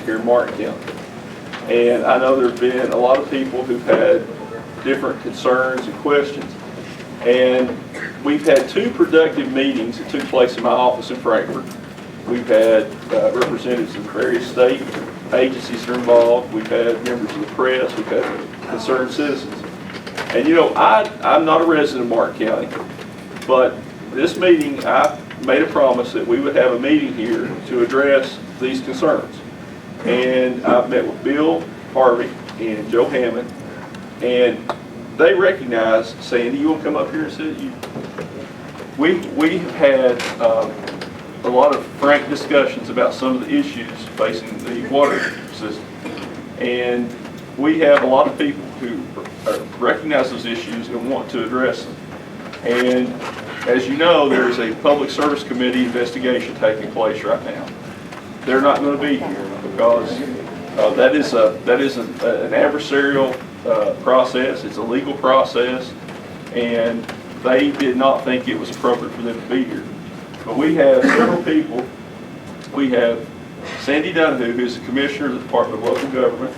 here in Martin County. And I know there's been a lot of people who've had different concerns and questions. And we've had 2 productive meetings that took place in my office in Frankfort. We've had representatives of various state agencies that are involved. We've had members of the press. We've had concerned citizens. And you know, I'm not a resident of Martin County, but this meeting, I made a promise that we would have a meeting here to address these concerns. And I've met with Bill Harvey and Joe Hammond, and they recognize, Sandy, you want to come up here and sit? We have had a lot of frank discussions about some of the issues facing the water system. And we have a lot of people who recognize those issues and want to address them. And as you know, there is a Public Service Committee investigation taking place right now. They're not going to be here because that is an adversarial process. It's a legal process, and they did not think it was appropriate for them to be here. But we have several people. We have Sandy Donahue, who's the Commissioner of the Department of Local Government.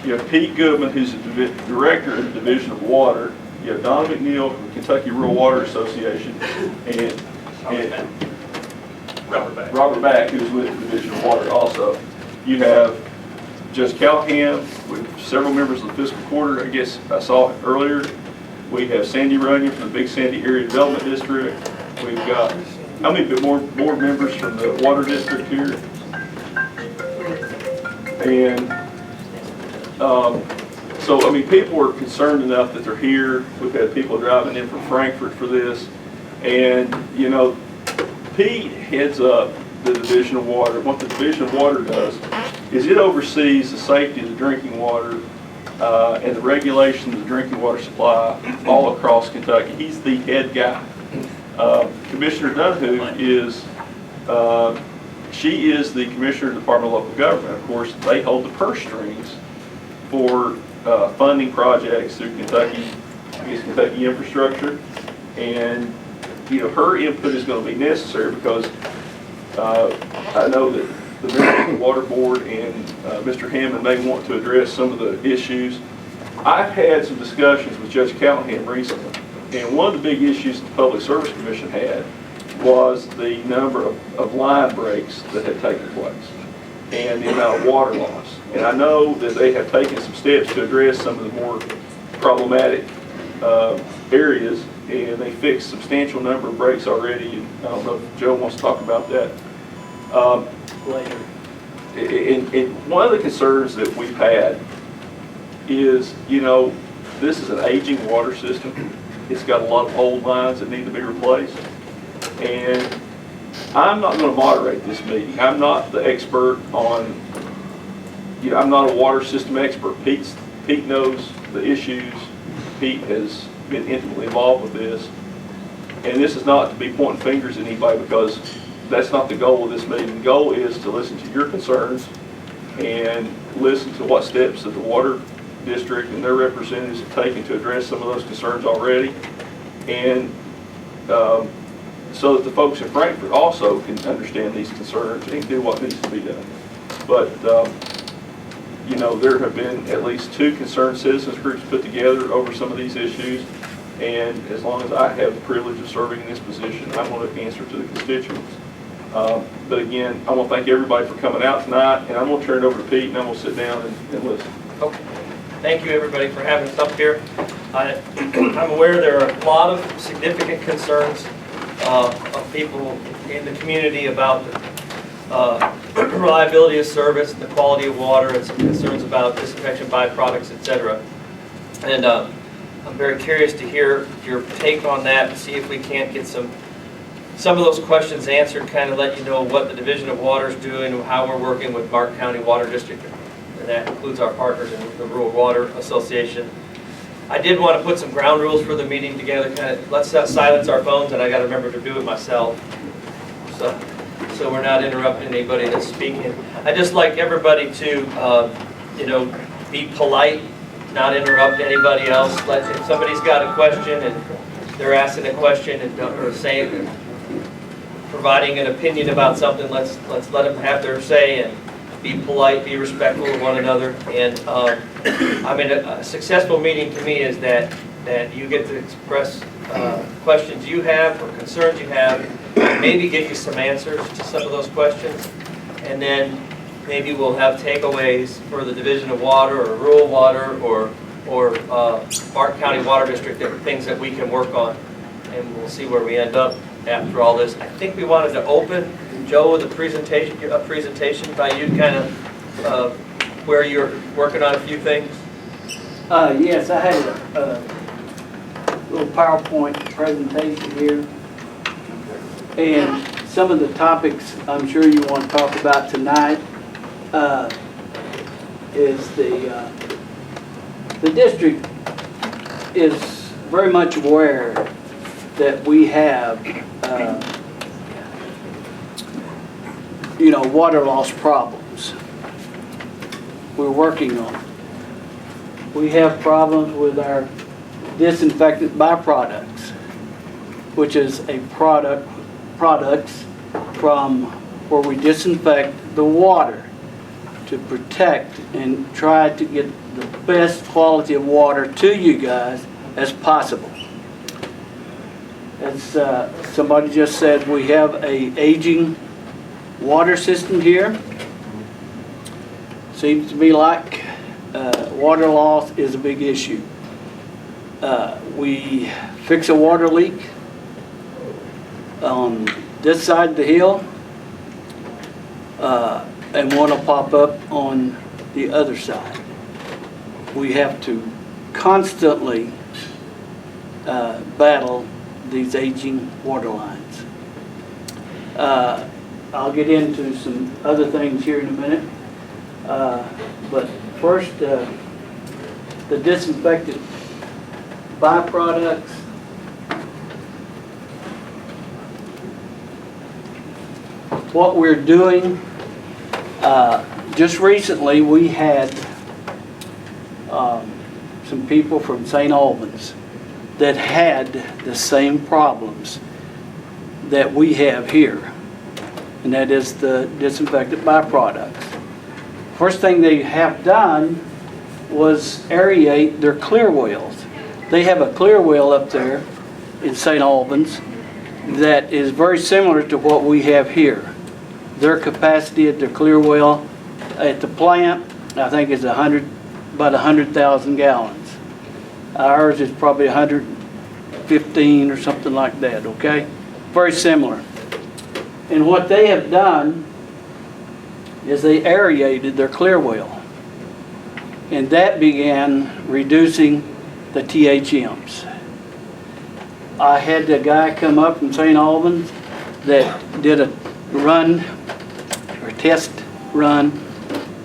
You have Pete Goodman, who's the Director of the Division of Water. You have Donna McNeil from the Kentucky Rural Water Association, and Robert Back, who's with the Division of Water also. You have Judge Callahan with several members of the fiscal quarter, I guess I saw earlier. We have Sandy Runyon from the Big Sandy Area Development District. We've got, how many more members from the Water District here? And so, I mean, people are concerned enough that they're here. We've had people driving in from Frankfort for this. And, you know, Pete heads up the Division of Water. What the Division of Water does is it oversees the safety of the drinking water and the regulation of the drinking water supply all across Kentucky. He's the head guy. Commissioner Donahue is, she is the Commissioner of the Department of Local Government. Of course, they hold the purse strings for funding projects through Kentucky infrastructure. And, you know, her input is going to be necessary because I know that the members of the Water Board and Mr. Hammond may want to address some of the issues. I've had some discussions with Judge Callahan recently, and one of the big issues the Public Service Commission had was the number of line breaks that had taken place and the amount of water loss. And I know that they have taken some steps to address some of the more problematic areas, and they fixed a substantial number of breaks already. And I don't know if Joe wants to talk about that later. And one of the concerns that we've had is, you know, this is an aging water system. It's got a lot of old lines that need to be replaced. And I'm not going to moderate this meeting. I'm not the expert on, you know, I'm not a water system expert. Pete knows the issues. Pete has been intimately involved with this. And this is not to be pointing fingers at anybody, because that's not the goal of this meeting. The goal is to listen to your concerns and listen to what steps that the Water District and their representatives have taken to address some of those concerns already. And so that the folks in Frankfort also can understand these concerns and do what needs to be done. But, you know, there have been at least 2 concerned citizens groups put together over some of these issues. And as long as I have the privilege of serving in this position, I'm going to answer to the constituents. But again, I want to thank everybody for coming out tonight, and I'm going to turn it over to Pete, and I'm going to sit down and listen. Okay. Thank you, everybody, for having us up here. I'm aware there are a lot of significant concerns of people in the community about the reliability of service, the quality of water, and some concerns about disinfection byproducts, etc. And I'm very curious to hear your take on that and see if we can't get some of those questions answered, kind of let you know what the Division of Water is doing and how we're working with Martin County Water District. And that includes our partners in the Rural Water Association. I did want to put some ground rules for the meeting together, kind of let's silence our phones, and I got to remember to do it myself. So we're not interrupting anybody that's speaking. I just like everybody to, you know, be polite, not interrupt anybody else. If somebody's got a question and they're asking a question and or providing an opinion about something, let's let them have their say and be polite, be respectful of one another. And I mean, a successful meeting to me is that you get to express questions you have or concerns you have, maybe get you some answers to some of those questions, and then maybe we'll have takeaways for the Division of Water or Rural Water or Martin County Water District, different things that we can work on, and we'll see where we end up after all this. I think we wanted to open, Joe, with a presentation by you, kind of where you're working on a few things. Yes, I had a little PowerPoint presentation here. And some of the topics I'm sure you want to talk about tonight is the district is very much aware that we have water loss problems. We're working on it. We have problems with our disinfectant byproducts, which is a products from where we disinfect the water to protect and try to get the best quality of water to you guys as possible. As somebody just said, we have an aging water system here. Seems to me like water loss is a big issue. We fix a water leak on this side of the hill and one will pop up on the other side. We have to constantly battle these aging water lines. I'll get into some other things here in a minute, but first the disinfectant byproducts. What we're doing, just recently we had some people from St. Albans that had the same problems that we have here, and that is the disinfectant byproducts. First thing they have done was aerate their clear wells. They have a clear well up there in St. Albans that is very similar to what we have here. Their capacity at their clear well at the plant, I think, is about 100,000 gallons. Ours is probably 115 or something like that, okay? Very similar. And what they have done is they aerated their clear well. And that began reducing the THMs. I had a guy come up from St. Albans that did a run, or test run,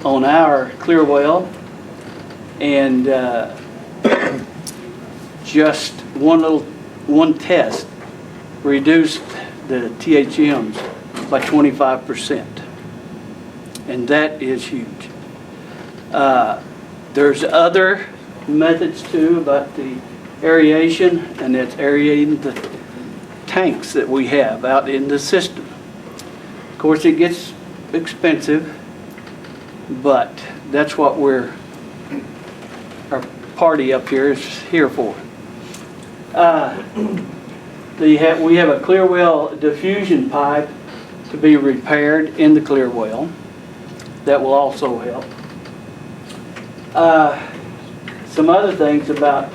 on our clear well, and just one test reduced the THMs by 25%, and that is huge. There's other methods too about the aeration, and that's aerating the tanks that we have out in the system. Of course, it gets expensive, but that's what our party up here is here for. We have a clear well diffusion pipe to be repaired in the clear well. That will also help. Some other things about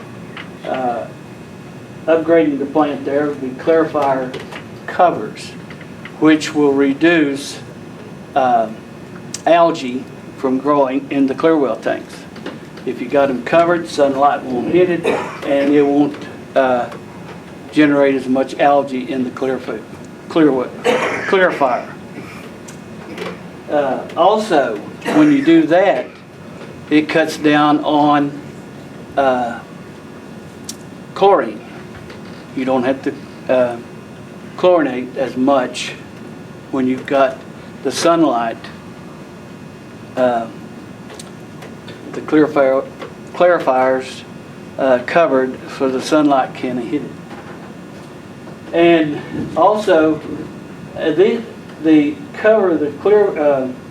upgrading the plant there would be clarifier covers, which will reduce algae from growing in the clear well tanks. If you got them covered, sunlight won't hit it, and it won't generate as much algae in the clarifier. Also, when you do that, it cuts down on chlorine. You don't have to chlorinate as much when you've got the sunlight, the clarifiers covered so the sunlight can't hit it. And also, the cover, the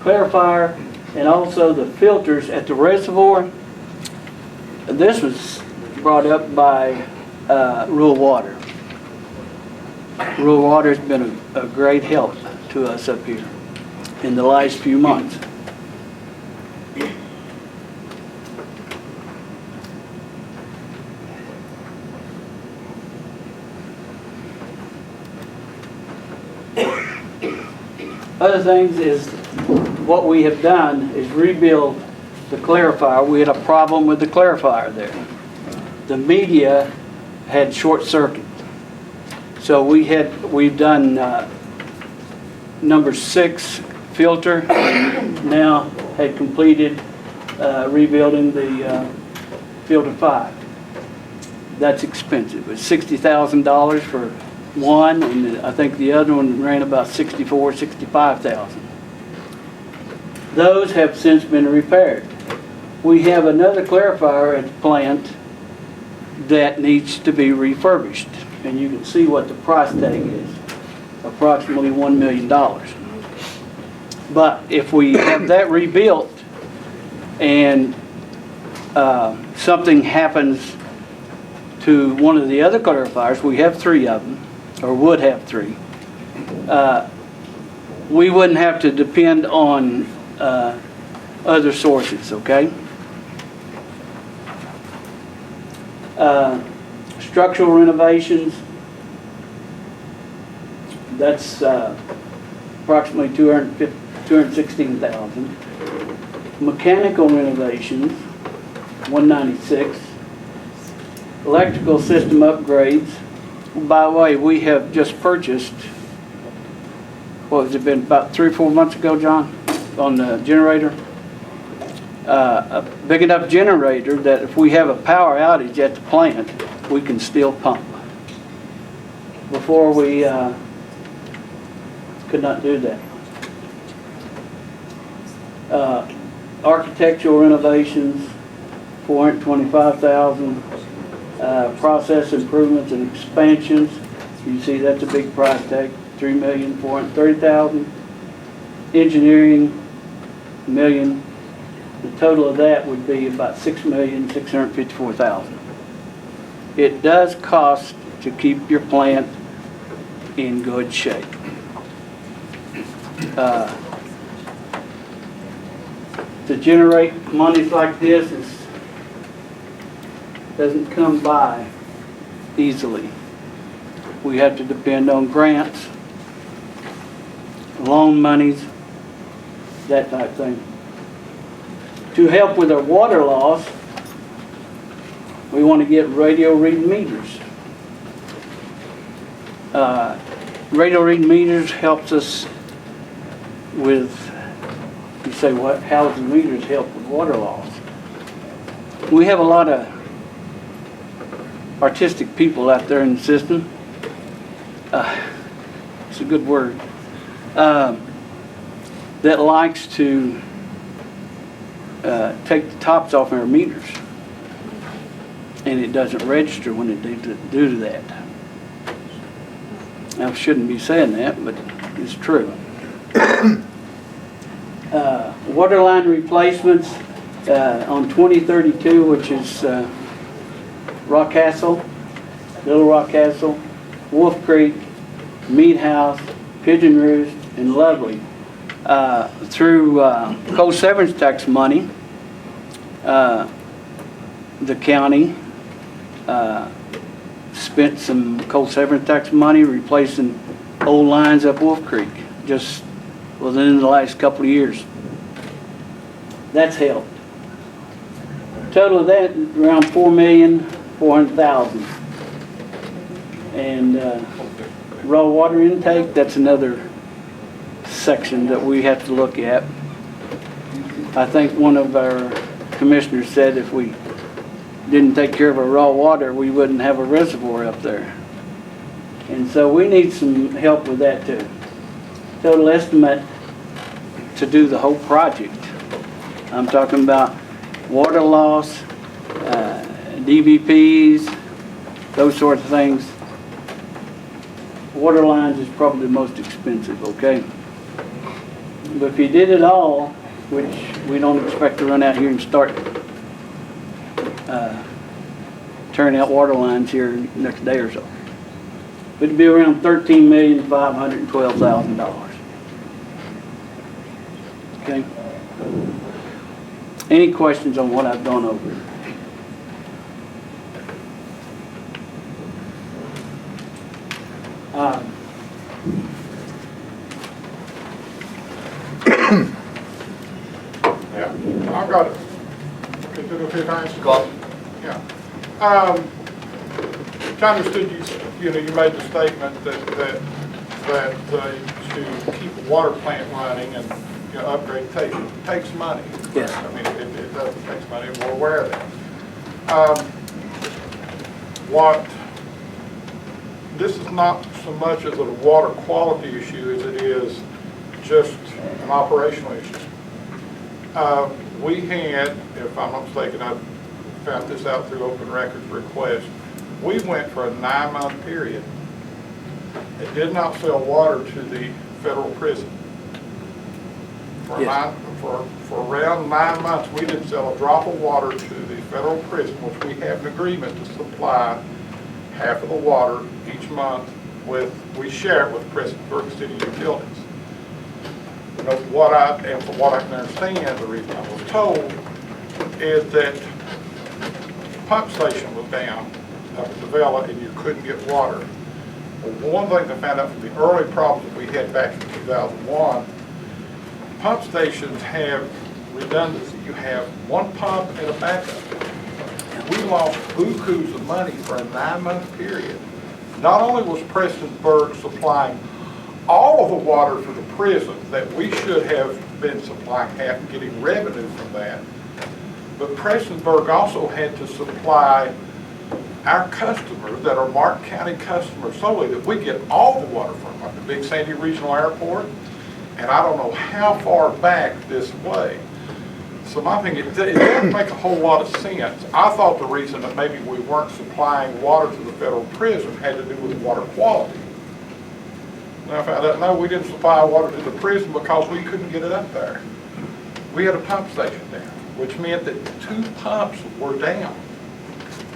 clarifier And also the filters at the reservoir. This was brought up by Rural Water. Rural Water has been a great help to us up here in the last few months. Other things is, what we have done is rebuild the clarifier. We had a problem with the clarifier there. The media had short circuit. So we've done number 6 filter, and now had completed rebuilding the filter 5. That's expensive. It's $60,000 for one, and I think the other one ran about $65,000. Those have since been repaired. We have another clarifier at the plant that needs to be refurbished, and you can see what the price tag is, approximately $1 million. But if we have that rebuilt and something happens to one of the other clarifiers, we have 3 of them, or would have 3, we wouldn't have to depend on other sources, okay? Structural renovations, that's approximately $216,000. Mechanical renovations, $196,000. Electrical system upgrades. By the way, we have just purchased, what has it been, about 3 or 4 months ago, John, on the generator? A big enough generator that if we have a power outage at the plant, we can still pump. Before we could not do that. Architectural renovations, $425,000. Process improvements and expansions, you see that's a big price tag, $3,430,000. Engineering, $1 million. The total of that would be about $6,654,000. It does cost to keep your plant in good shape. To generate monies like this doesn't come by easily. We have to depend on grants, loan monies, that type of thing. To help with our water loss, we want to get radio read meters. Radio read meters helps us with, you say, what? How does the meters help with water loss? We have a lot of artistic people out there in the system. It's a good word. That likes to take the tops off our meters, and it doesn't register when it do to that. I shouldn't be saying that, but it's true. Water line replacements on 2032, which is Rockcastle, Little Rockcastle, Wolf Creek, Mead House, Pigeon Roost, and Lovely. Through coal severance tax money, the county spent some coal severance tax money replacing old lines up Wolf Creek just within the last couple of years. That's helped. Total of that around $4,400,000. And raw water intake, that's another section that we have to look at. I think one of our commissioners said if we didn't take care of our raw water, we wouldn't have a reservoir up there. And so we need some help with that too. Total estimate to do the whole project. I'm talking about water loss, DVPs, those sorts of things. Water lines is probably the most expensive, okay? But if you did it all, which we don't expect to run out here and start tearing out water lines here next day or so. It'd be around $13,512,000. Okay? Any questions on what I've gone over? Yeah, I've got it. Okay, do a few things. Go on. Yeah. I understood you made the statement that to keep a water plant running and, upgrade takes money. Yes. I mean, it does take money, we're aware of that. This is not so much as a water quality issue as it is just an operational issue. We had, if I'm not mistaken, I found this out through open records request, we went for a 9-month period. It did not sell water to the federal prison. Yes. For around 9 months, we didn't sell a drop of water to the federal prison, which we have an agreement to supply half of the water each month we share it with Prestonsburg City Utilities. And from what I can understand, the reason I was told is that the pump station was down up at the Vela and you couldn't get water. Well, one thing I found out from the early problems that we had back in 2001, pump stations have redundancy. You have one pump and a backup. We lost bukus of money for a 9-month period. Not only was Prestonsburg supplying all of the water for the prison that we should have been supplying half and getting revenue from that, but Prestonsburg also had to supply our customers that are Martin County customers solely that we get all the water from, like the Big Sandy Regional Airport, and I don't know how far back this way. So my thing, it doesn't make a whole lot of sense. I thought the reason that maybe we weren't supplying water to the federal prison had to do with water quality. Now I found out, no, we didn't supply water to the prison because we couldn't get it up there. We had a pump station down, which meant that 2 pumps were down,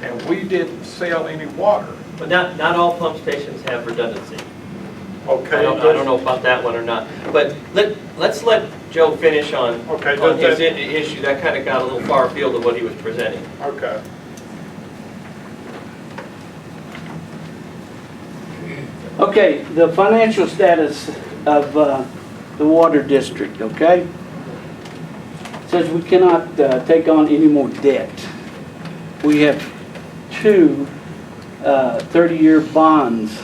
and we didn't sell any water. But not all pump stations have redundancy. Okay. I don't know about that one or not. But let's let Joe finish on Okay, on his that- issue. That kind of got a little far afield of what he was presenting. Okay. Okay, the financial status of the water district, okay? Says we cannot take on any more debt. We have 2 30-year bonds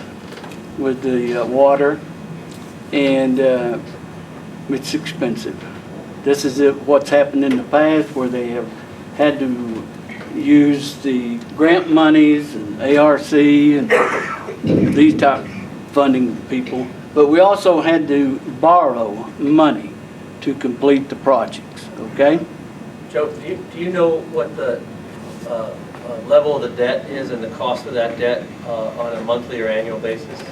with the water, and it's expensive. This is what's happened in the past where they have had to use the grant monies and ARC and these type funding people, but we also had to borrow money to complete the projects, okay? Joe, do you know what the level of the debt is and the cost of that debt on a monthly or annual basis?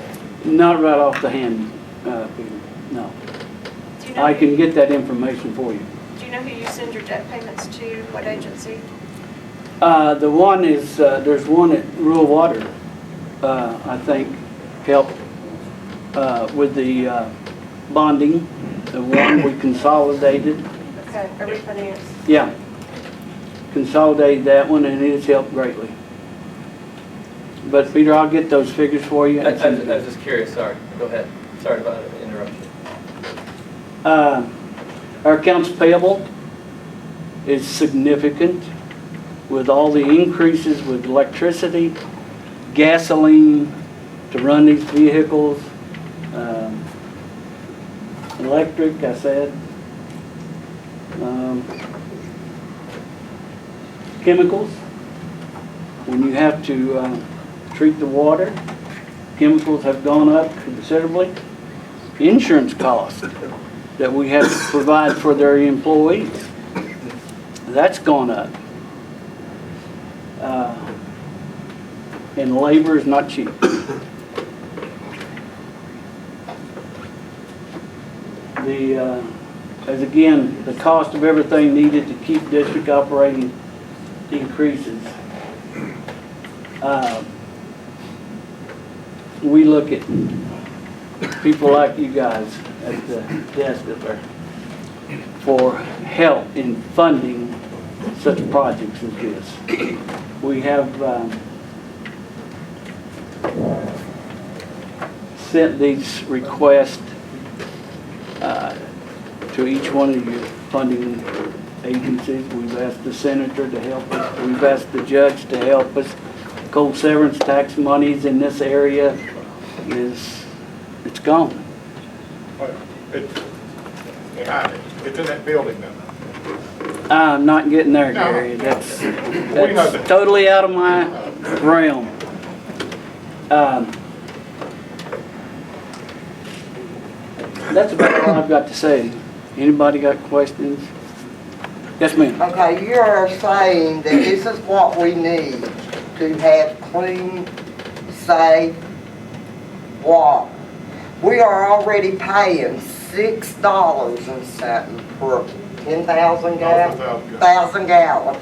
Not right off the hand, Peter, no. Do you know I can get that information for you. Do you know who you send your debt payments to? What agency? The one is, there's one at Rural Water, I think, helped with the bonding. The one we consolidated, Okay, a refinance. yeah. Consolidated that one and it has helped greatly. But Peter, I'll get those figures for you. I was just curious, sorry. Go ahead. Sorry about the interruption. Our accounts payable is significant with all the increases with electricity, gasoline to run these vehicles, electric, I said, chemicals. When you have to treat the water, chemicals have gone up considerably. Insurance costs that we have to provide for their employees, that's gone up. And labor is not cheap. The as again, the cost of everything needed to keep district operating increases. We look at people like you guys at the desk there for help in funding such projects as this. We have sent these requests to each one of your funding agencies. We've asked the senator to help us. We've asked the judge to help us. Cold severance tax monies in this area it's gone. It's in that building now. I'm not getting there, No. Gary. That's know that. totally out of my realm. That's about all I've got to say. Anybody got questions? Yes, ma'am. Okay, you're saying that this is what we need to have clean, safe water. We are already paying $6 and something per 10,000 gallons? 1,000 gallons.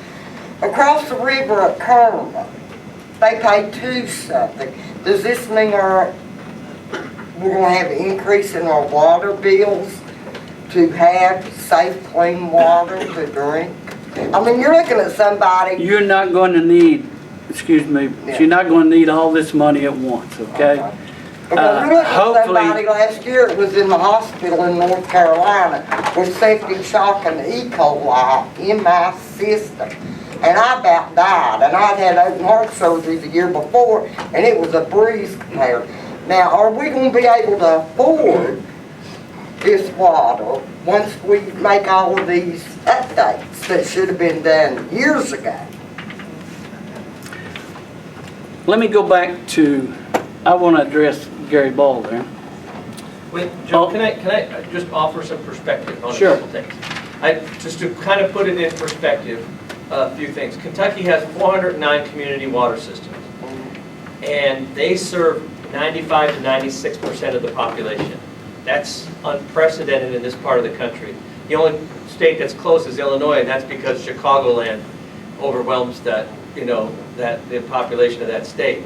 Across the river at Kerma, they pay $2 something. Does this mean we're going to have an increase in our water bills to have safe, clean water to drink? I mean, you're looking at somebody. You're not going to need, excuse me, Yeah. you're not going to need all this money at once, okay? Because you're looking at hopefully- somebody last year that was in the hospital in North Carolina with septic shock and E. coli in my system. And I about died. And I'd had open heart surgery the year before, and it was a breeze compared. Now, are we going to be able to afford this water once we make all of these updates that should have been done years ago? Let me go back to, I want to address Gary Ball there. Wait, Joe, Oh. can I just offer some perspective on a Sure. couple things? Just to kind of put it in perspective, a few things. Kentucky has 409 community water systems, and they serve 95 to 96% of the population. That's unprecedented in this part of the country. The only state that's close is Illinois, and that's because Chicagoland overwhelms that, that the population of that state.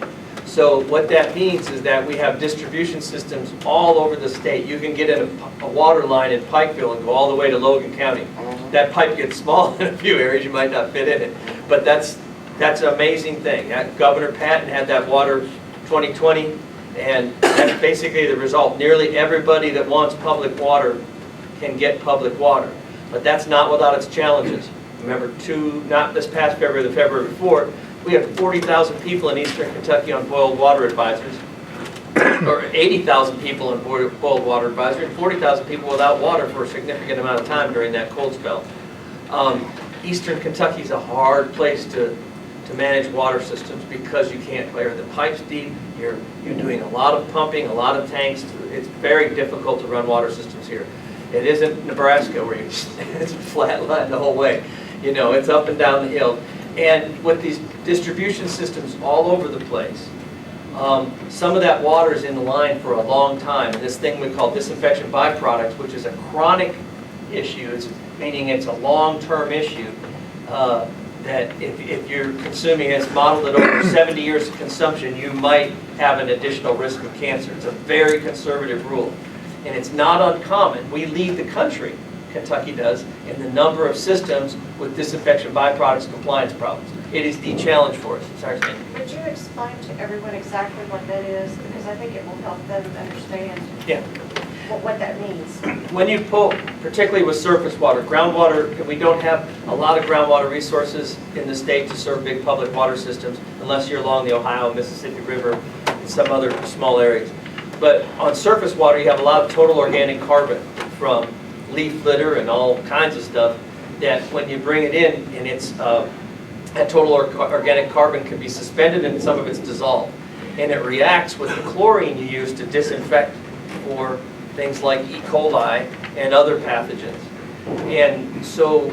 So what that means is that we have distribution systems all over the state. You can get in a water line in Pikeville and go all the way to Logan County. That pipe gets small in a few areas, you might not fit in it. But that's an amazing thing. Governor Patton had that water 2020, and that's basically the result. Nearly everybody that wants public water can get public water. But that's not without its challenges. Remember, not this past February, the February before, we had 40,000 people in eastern Kentucky on boiled water advisories, or 80,000 people on boiled water advisory, and 40,000 people without water for a significant amount of time during that cold spell. Eastern Kentucky is a hard place to manage water systems because you can't clear the pipes deep. You're doing a lot of pumping, a lot of tanks. It's very difficult to run water systems here. It isn't Nebraska where it's flat line the whole way. It's up and down the hill. And with these distribution systems all over the place, some of that water is in the line for a long time. And this thing we call disinfection byproducts, which is a chronic issue, meaning it's a long-term issue, that if you're consuming, it's modeled at over 70 years of consumption, you might have an additional risk of cancer. It's a very conservative rule. And it's not uncommon. We lead the country, Kentucky does, in the number of systems with disinfection byproducts compliance problems. It is the challenge for us. Sorry, Sandy. Would you explain to everyone exactly what that is? Because I think it will help them understand Yeah. what that means. When you pull, particularly with surface water, groundwater, we don't have a lot of groundwater resources in the state to serve big public water systems unless you're along the Ohio, Mississippi River, and some other small areas. But on surface water, you have a lot of total organic carbon from leaf litter and all kinds of stuff that when you bring it in, and it's that total organic carbon can be suspended and some of it's dissolved. And it reacts with the chlorine you use to disinfect for things like E. coli and other pathogens. And so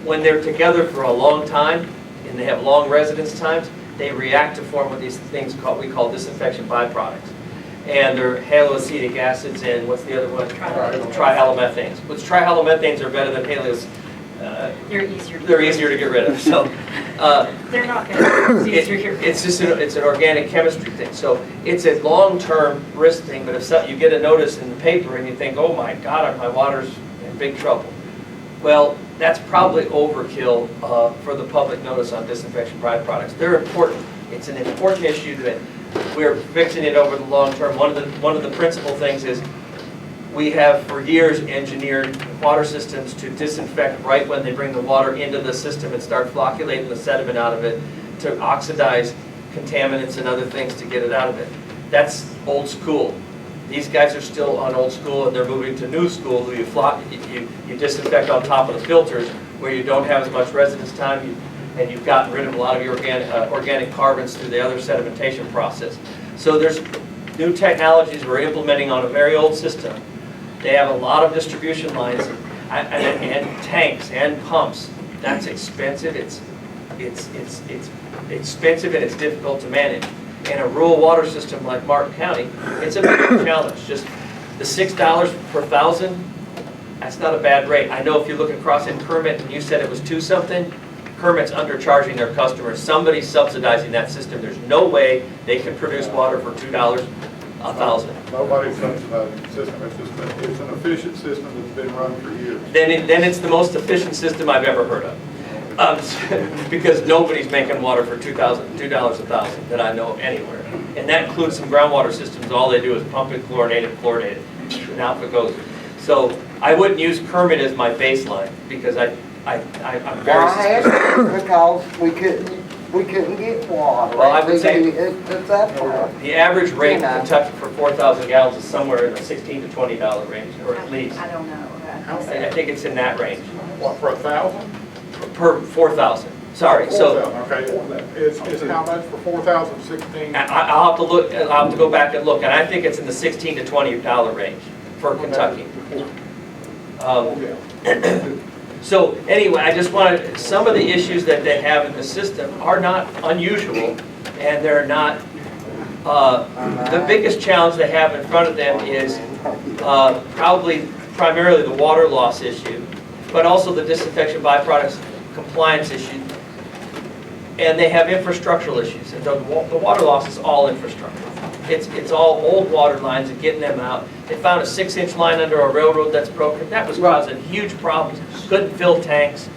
when they're together for a long time and they have long residence times, they react to form what these things we call disinfection byproducts. and they're haloacetic acids and what's the other one? Trihalomethanes. Trihalomethanes. Which trihalomethanes are better than haloes. They're easier to get rid of. So They're not gonna, it's easier here. it's just it's an organic chemistry thing. So it's a long-term risk thing. But if you get a notice in the paper and you think, oh my God, my water's in big trouble. Well, that's probably overkill for the public notice on disinfection byproducts. They're important. It's an important issue that we're fixing it over the long term. One of the principal things is we have for years engineered water systems to disinfect right when they bring the water into the system and start flocculating the sediment out of it to oxidize contaminants and other things to get it out of it. That's old school. These guys are still on old school and they're moving to new school where you disinfect on top of the filters where you don't have as much residence time and you've gotten rid of a lot of your organic carbons through the other sedimentation process. So there's new technologies we're implementing on a very old system. They have a lot of distribution lines and tanks and pumps. That's expensive. It's expensive and it's difficult to manage. In a rural water system like Martin County, it's a big challenge. Just the $6 per thousand, that's not a bad rate. I know if you look across in Kermit and you said it was 2 something, Kermit's undercharging their customers. Somebody's subsidizing that system. There's no way they can produce water for $2 a thousand. Nobody's subsidizing the system. It's an efficient system that's been run for years. Then it's the most efficient system I've ever heard of. Because nobody's making water for $2 a thousand that I know of anywhere. And that includes some groundwater systems. All they do is pump it, chlorinate it, fluoridate it, and out it goes. So I wouldn't use Kermit as my baseline because I'm very Why? suspicious. Because we couldn't get water. Well, I would say- It's that far. The average rate in You know. Kentucky for 4,000 gallons is somewhere in the $16 to $20 range, or at least. I don't know. I think it's in that range, What, for 1,000? per 4,000. Sorry, so 4,000, okay. Is how much for 4,000, 16? I'll have to look, I'll have to go back and look, and I think it's in the $16 to $20 range for Kentucky. So anyway, I just wanted, some of the issues that they have in the system are not unusual, and they're not, the biggest challenge they have in front of them is primarily the water loss issue, but also the disinfection byproducts compliance issue. And they have infrastructural issues, and the water loss is all infrastructure. It's all old water lines and getting them out. They found a 6-inch line under a railroad that's broken. That was causing huge problems. Couldn't fill tanks,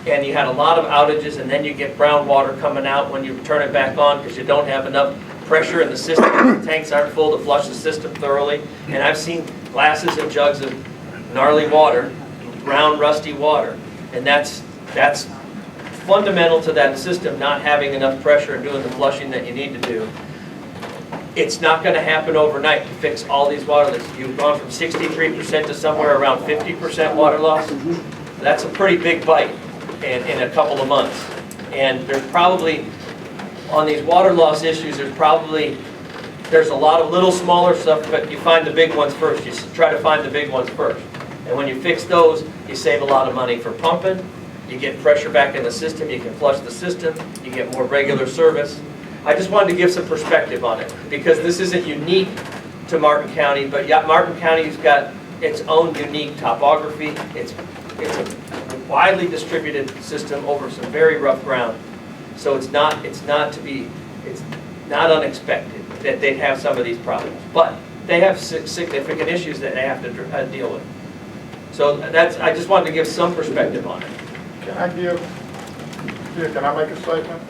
and you had a lot of outages, and then you get brown water coming out when you turn it back on because you don't have enough pressure in the system. The tanks aren't full to flush the system thoroughly. And I've seen glasses and jugs of gnarly water, brown, rusty water, and that's fundamental to that system not having enough pressure and doing the flushing that you need to do. It's not going to happen overnight to fix all these water leaks. You've gone from 63% to somewhere around 50% water loss. That's a pretty big bite in a couple of months. And there's probably, on these water loss issues, there's a lot of little smaller stuff, but you find the big ones first. You try to find the big ones first. And when you fix those, you save a lot of money for pumping. You get pressure back in the system, you can flush the system, you get more regular service. I just wanted to give some perspective on it, because this isn't unique to Martin County, but yet Martin County's got its own unique topography. It's a widely distributed system over some very rough ground. So it's not unexpected that they'd have some of these problems. But they have significant issues that they have to deal with. So I just wanted to give some perspective on it. Can I make a statement?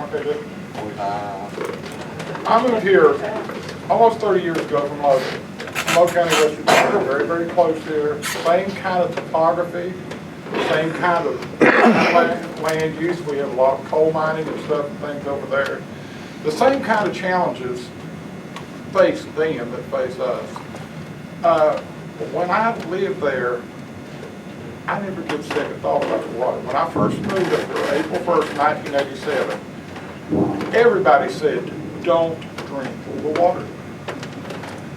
Okay, I moved here almost 30 years ago from Monroe County, West Virginia, very, very close here. Same kind of topography, same kind of land use. We have a lot of coal mining and stuff and things over there. The same kind of challenges face them that face us. When I lived there, I never gave second thought about the water. When I first moved up here, April 1st, 1987, everybody said, don't drink the water.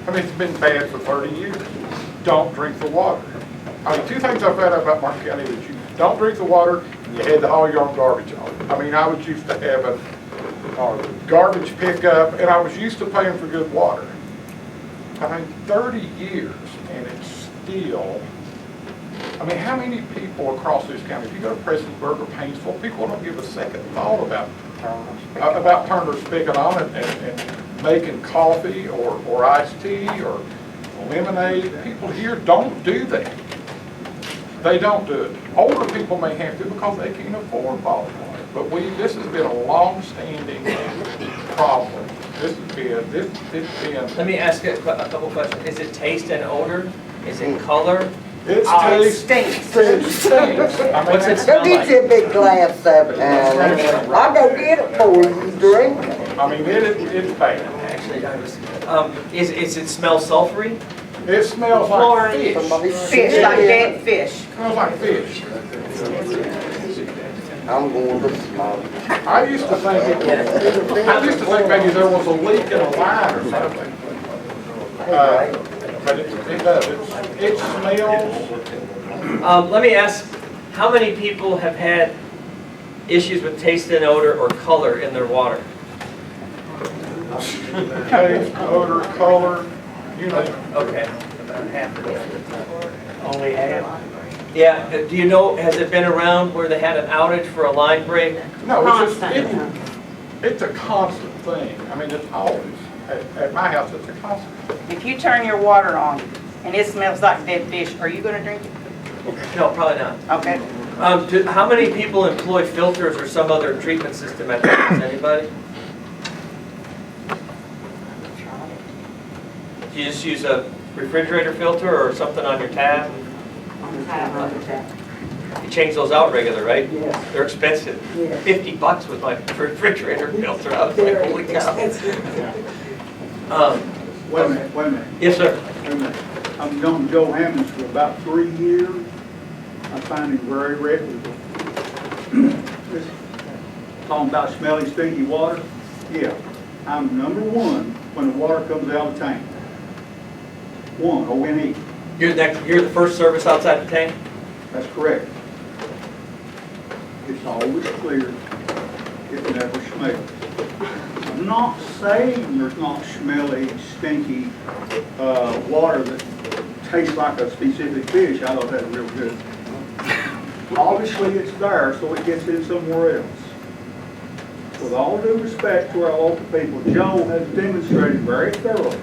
I mean, it's been bad for 30 years. Don't drink the water. I mean, 2 things I found out about Martin County that you don't drink the water, and you had to haul your own garbage on it. I mean, I was used to having garbage pickup, and I was used to paying for good water. I mean, 30 years, and it's still, I mean, how many people across this county, if you go to Prestonsburg or Painesville, people don't give a second thought about Turner Spigot on it and making coffee or iced tea or lemonade. People here don't do that. They don't do it. Older people may have to because they can't afford bottled water. But this has been a long-standing problem. Let me ask you a couple questions. Is it taste and odor? Is it color? It's Oh, it taste. stinks. It stinks. I mean, What's it that's- smell Go get like? you a big glass of it, honey. I'll go get it for you, drink it. I mean, it's bad. Actually, I was, is it smell sulfury? It smells like fish. Fish, like dead fish. Smells like fish. I'm going to smoke. I used to think maybe there was a leak in a line or something. But it does. It smells. Let me ask, how many people have had issues with taste and odor or color in their water? Taste, odor, color, you know. Okay. Only half. Yeah, do you know, has it been around where they had an outage for a line break? No, it's a constant thing. I mean, it's always, at my house, it's a constant. If you turn your water on and it smells like dead fish, are you gonna drink it? No, probably not. Okay. How many people employ filters or some other treatment system at the house? Anybody? Do you just use a refrigerator filter or something on your tab? You change those out regular, right? Yes. They're expensive. Yes. $50 with my refrigerator filter. I was like, holy cow. Wait a minute. Yes, sir. Wait a minute. I've known Joe Hammonds for about 3 years. I find him very reputable. Talking about smelly, stinky water? Yeah. I'm number one when the water comes out of the tank. One, O-N-E. You're the first service outside the tank? That's correct. It's always clear. It never smells. I'm not saying there's not smelly, stinky water that tastes like a specific fish. I thought that was real good. Obviously, it's there, so it gets in somewhere else. With all due respect to our local people, Joe has demonstrated very thoroughly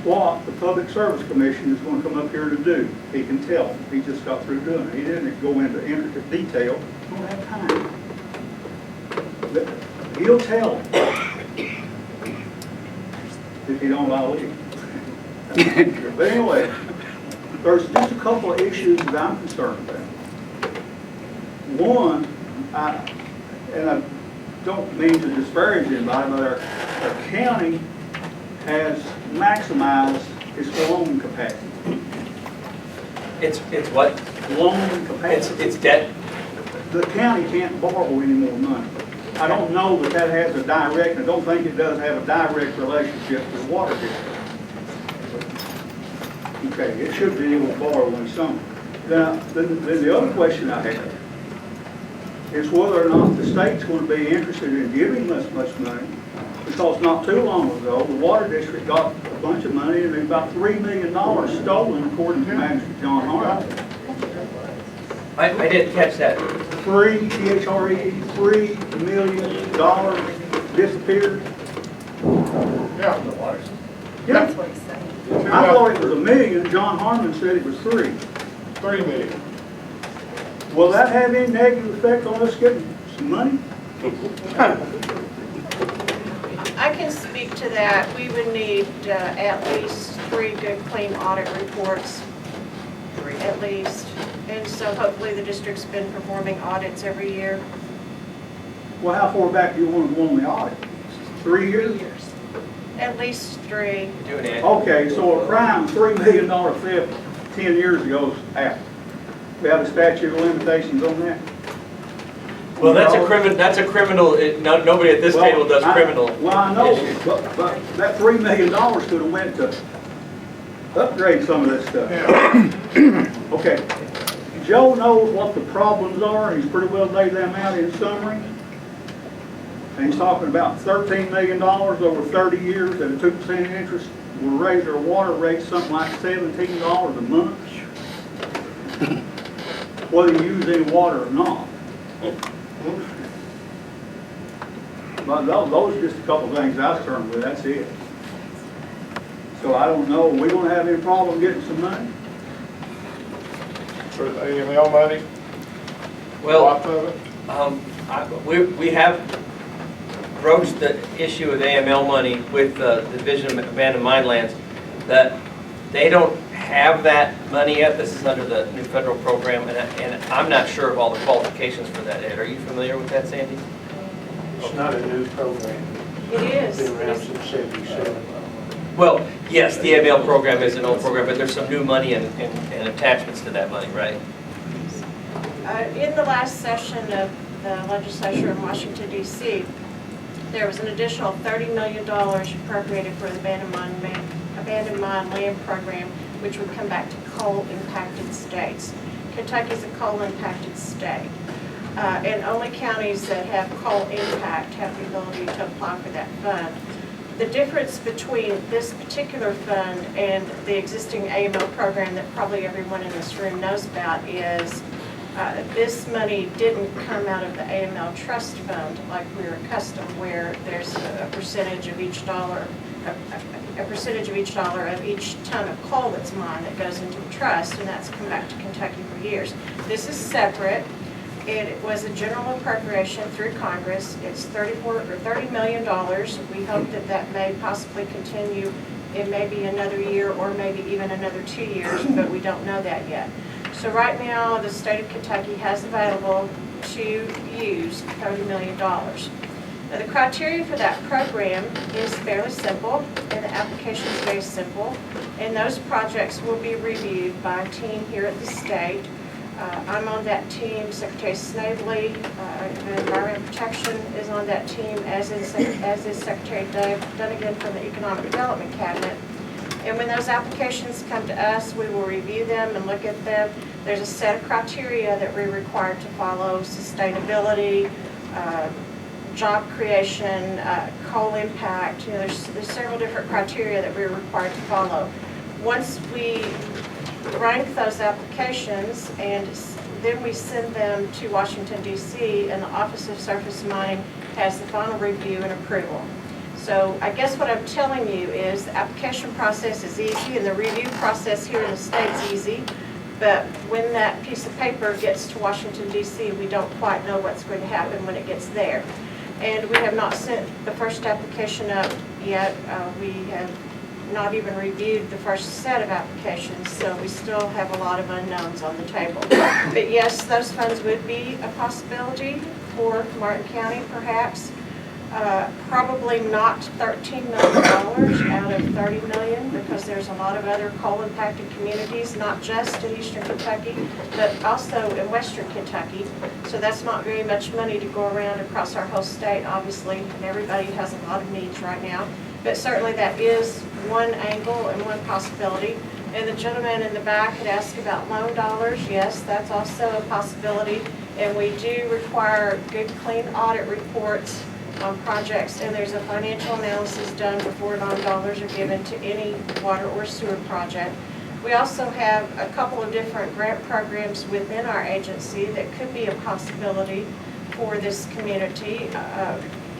what the Public Service Commission is going to come up here to do. He can tell. He just got through doing it. He didn't go into intricate detail. He don't have time. But he'll tell if he don't, I'll leave. But anyway, there's just a couple of issues that I'm concerned about. One, and I don't mean to disparage anybody, but our county has maximized its loan capacity. It's what? Loan capacity. It's debt? The county can't borrow any more money. I don't know that that has a direct, I don't think it does have a direct relationship to the water district. Okay, it should be able to borrow in some. Now, then the other question I have is whether or not the state's going to be interested in giving us much money, because not too long ago, the water district got a bunch of money, and about $3 million stolen, according to Manager John Hart. I didn't catch that. THRE, $3 million disappeared. Yeah. Yeah. I thought it was $1 million. John Harmon said it was $3. 3 million. Will that have any negative effect on us getting some money? I can speak to that. We would need at least 3 good, clean audit reports, at least. And so hopefully the district's been performing audits every year. Well, how far back do you want to go on the audit? 3 years? At least 3. Do an ad. Okay, so a crime, $3 million theft 10 years ago is out. We have a statute of limitations on that? Well, that's a criminal, nobody at this table does criminal. Well, I know, issues. but that $3 million could have went to upgrade some of this stuff. Yeah. Okay, Joe knows what the problems are, and he's pretty well laid them out in summary. And he's talking about $13 million over 30 years at a 2% interest will raise their water rate something like $17 a month, whether you use any water or not. But those are just a couple of things I was concerned with, that's it. So I don't know, we gonna have any problem getting some money? For the AML money, Well, lots of it. We have broached the issue of AML money with the Division of Abandoned Mine Lands, that they don't have that money yet. This is under the new federal program, and I'm not sure of all the qualifications for that, Ed. Are you familiar with that, Sandy? It's not a new program. It is. It's been around since '77. Well, yes, the AML program is an old program, but there's some new money and attachments to that money, right? In the last session of the legislature in Washington DC, there was an additional $30 million appropriated for the abandoned mine land program, which would come back to coal-impacted states. Kentucky's a coal-impacted state, and only counties that have coal impact have the ability to apply for that fund. The difference between this particular fund and the existing AML program that probably everyone in this room knows about is this money didn't come out of the AML trust fund like we're accustomed, where there's a percentage of each dollar, a percentage of each dollar of each ton of coal that's mined that goes into the trust, and that's come back to Kentucky for years. This is separate. It was a general appropriation through Congress. It's $30 million. We hope that that may possibly continue. It may be another year or maybe even another 2 years, but we don't know that yet. So right now, the state of Kentucky has available to use $30 million. Now, the criteria for that program is fairly simple, and the application is very simple, and those projects will be reviewed by a team here at the state. I'm on that team. Secretary Snavely, Environmental Protection, is on that team, as is Secretary Dunnigan from the Economic Development Cabinet. And when those applications come to us, we will review them and look at them. There's a set of criteria that we're required to follow: sustainability, job creation, coal impact. You know, there's several different criteria that we're required to follow. Once we rank those applications, and then we send them to Washington, D.C., and the Office of Surface Mining has the final review and approval. So I guess what I'm telling you is the application process is easy, and the review process here in the state's easy, but when that piece of paper gets to Washington, D.C., we don't quite know what's going to happen when it gets there. And we have not sent the first application up yet. We have not even reviewed the first set of applications, so we still have a lot of unknowns on the table. But yes, those funds would be a possibility for Martin County, perhaps. Probably not $13 million out of $30 million, because there's a lot of other coal-impacted communities, not just in eastern Kentucky, but also in western Kentucky. So that's not very much money to go around across our whole state, obviously, and everybody has a lot of needs right now. But certainly that is one angle and one possibility. And the gentleman in the back had asked about loan dollars. Yes, that's also a possibility. And we do require good, clean audit reports on projects, and there's a financial analysis done before loan dollars are given to any water or sewer project. We also have a couple of different grant programs within our agency that could be a possibility for this community.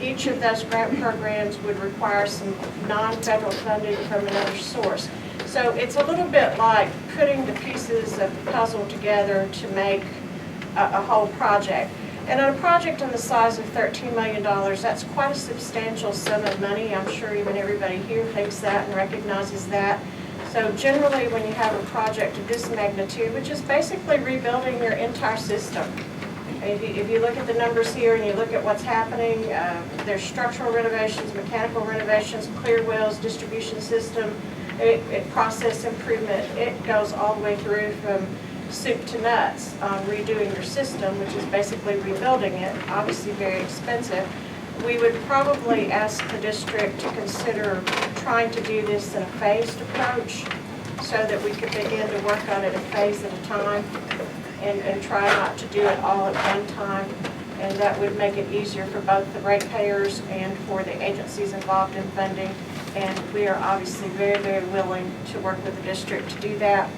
Each of those grant programs would require some non-federal funding from another source. So it's a little bit like putting the pieces of the puzzle together to make a whole project. And on a project on the size of $13 million, that's quite a substantial sum of money. I'm sure even everybody here thinks that and recognizes that. So generally, when you have a project of this magnitude, which is basically rebuilding your entire system, if you look at the numbers here and you look at what's happening, there's structural renovations, mechanical renovations, clear wells, distribution system, process improvement. It goes all the way through from soup to nuts on redoing your system, which is basically rebuilding it, obviously very expensive. We would probably ask the district to consider trying to do this in a phased approach so that we could begin to work on it a phase at a time and try not to do it all at one time. And that would make it easier for both the ratepayers and for the agencies involved in funding. And we are obviously very, very willing to work with the district to do that.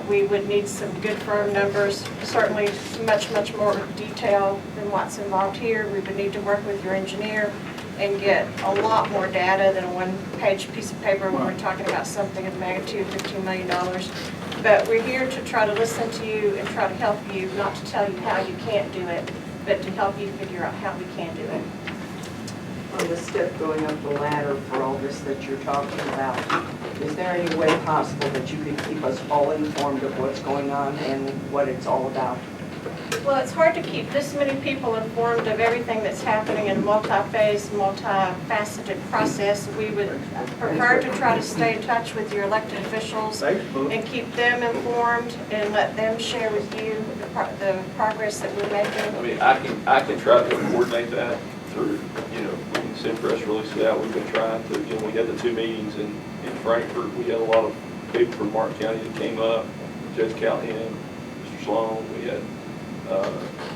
We would need some good firm numbers, certainly much, much more detail than what's involved here. We would need to work with your engineer and get a lot more data than a one-page piece of paper when we're talking about something of the magnitude of $15 million. But we're here to try to listen to you and try to help you, not to tell you how you can't do it, but to help you figure out how we can do it. On the step going up the ladder for all this that you're talking about, is there any way possible that you could keep us all informed of what's going on and what it's all about? Well, it's hard to keep this many people informed of everything that's happening in a multi-phase, multi-faceted process. We would prefer to try to stay in touch with your elected officials and keep them informed and let them share with you the progress that we're making. I mean, I can try to coordinate that through, we can send press releases out. We've been trying to, we had the 2 meetings in Frankfurt. We had a lot of people from Martin County that came up, Judge Callahan, Mr. Sloan. We had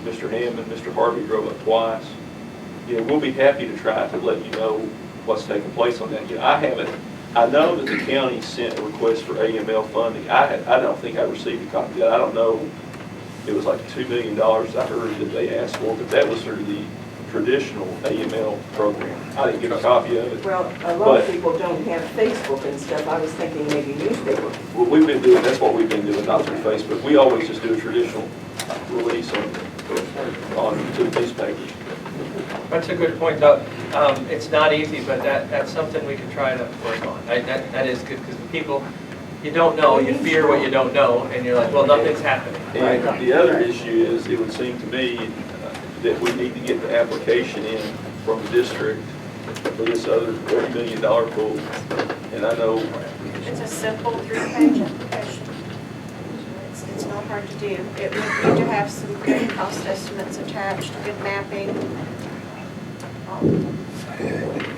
Mr. Hammond, Mr. Harvey drove up twice. We'll be happy to try to let you know what's taking place on that. I know that the county sent a request for AML funding. I don't think I received a copy of that. I don't know, it was like $2 million I heard that they asked for, but that was through the traditional AML program. I didn't get a copy of it. Well, a lot of people don't have Facebook and stuff. I was thinking maybe newspaper. Well, that's what we've been doing, not through Facebook. We always just do a traditional release on 2 newspapers. That's a good point, Doug. It's not easy, but that's something we can try to work on. That is good, because people, you don't know, you fear what you don't know, and you're like, well, nothing's happening. And the other issue is, it would seem to me that we need to get the application in from the district for this other $30 million pool. And I know It's a simple 3-page application. It's not hard to do. It would need to have some good cost estimates attached, good mapping.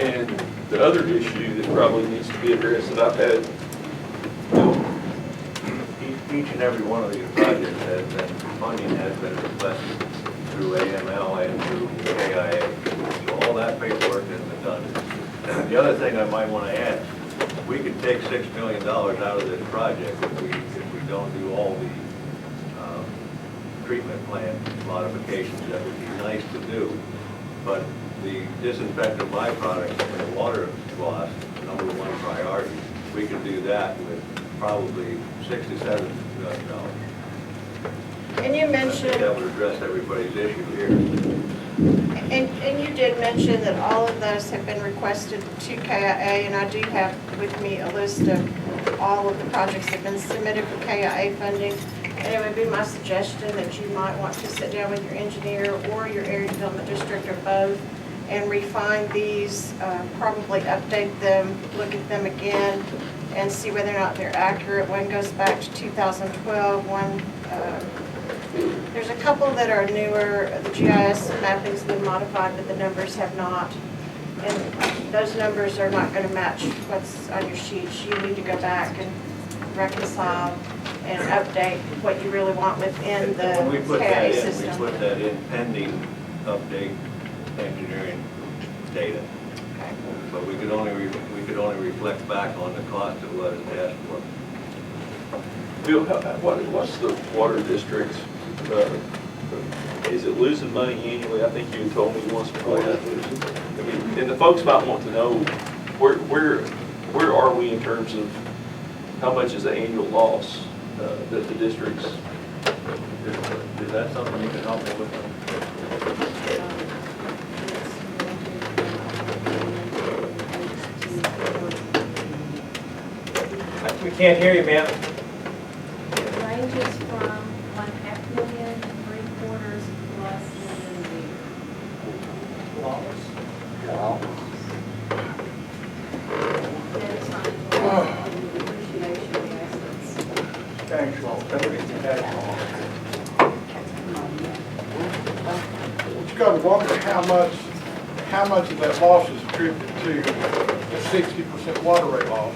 And the other issue that probably needs to be addressed that I've had, Each and every one of these projects has been, funding has been requested through AML and through KIA. So all that paperwork has been done. The other thing I might want to add, we could take $6 million out of this project if we don't do all the treatment plant modifications. That would be nice to do. But the disinfectant byproducts and the water loss, #1 priority, we could do that with probably $6 to $7 million. And you I think mentioned, that would address everybody's issue here. and you did mention that all of those have been requested to KIA, and I do have with me a list of all of the projects that have been submitted for KIA funding. And it would be my suggestion that you might want to sit down with your engineer or your area development district or both and refine these, probably update them, look at them again, and see whether or not they're accurate. One goes back to 2012, one, there's a couple that are newer. The GIS mapping's been modified, but the numbers have not. And those numbers are not going to match what's on your sheets. You need to go back and reconcile and update what you really want within the When we put that KIA in, system. we put that in pending update engineering data. Okay. But we could only reflect back on the cost of what it asked for. Bill, what's the water district, is it losing money annually? I think you had told me once before that. I mean, and the folks might want to know, where are we in terms of how much is the annual loss that the districts? Is that something you can help me with? We can't hear you, ma'am. It ranges from 500,000, 3/4 plus million That is not including the depreciation of the assets. You gotta wonder how much of that loss is attributed to the 60% water rate loss.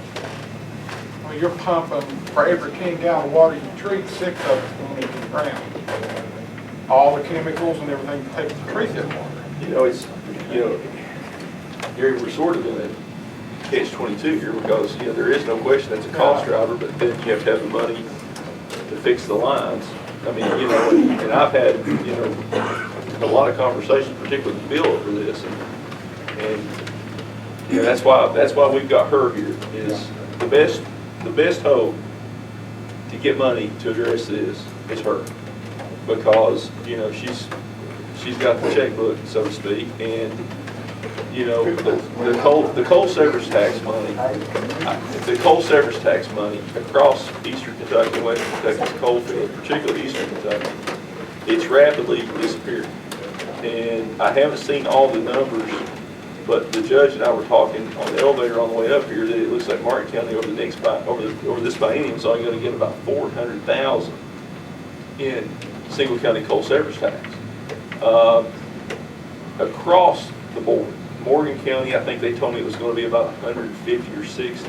I mean, you're pumping, for every 10 gallon of water you treat, 6 of it's going into the ground. All the chemicals and everything it takes to treat that water. It's, Gary, we're sort of in catch-22 here because, you know, there is no question that's a cost driver, but then you have to have the money to fix the lines. I mean, you know, and I've had, you know, a lot of conversations, particularly with Bill over this, and you know, that's why we've got her here, is the best hope to get money to address this is her. Because, you know, she's got the checkbook, so to speak, and, you know, the coal severance tax money, across eastern Kentucky and western Kentucky's coal field, particularly eastern Kentucky, it's rapidly disappearing. And I haven't seen all the numbers, but the judge and I were talking on the elevator on the way up here that it looks like Martin County over this biennium is only going to get about $400,000 in single county coal severance tax. Across the board, Morgan County, I think they told me it was going to be about 150 or 60.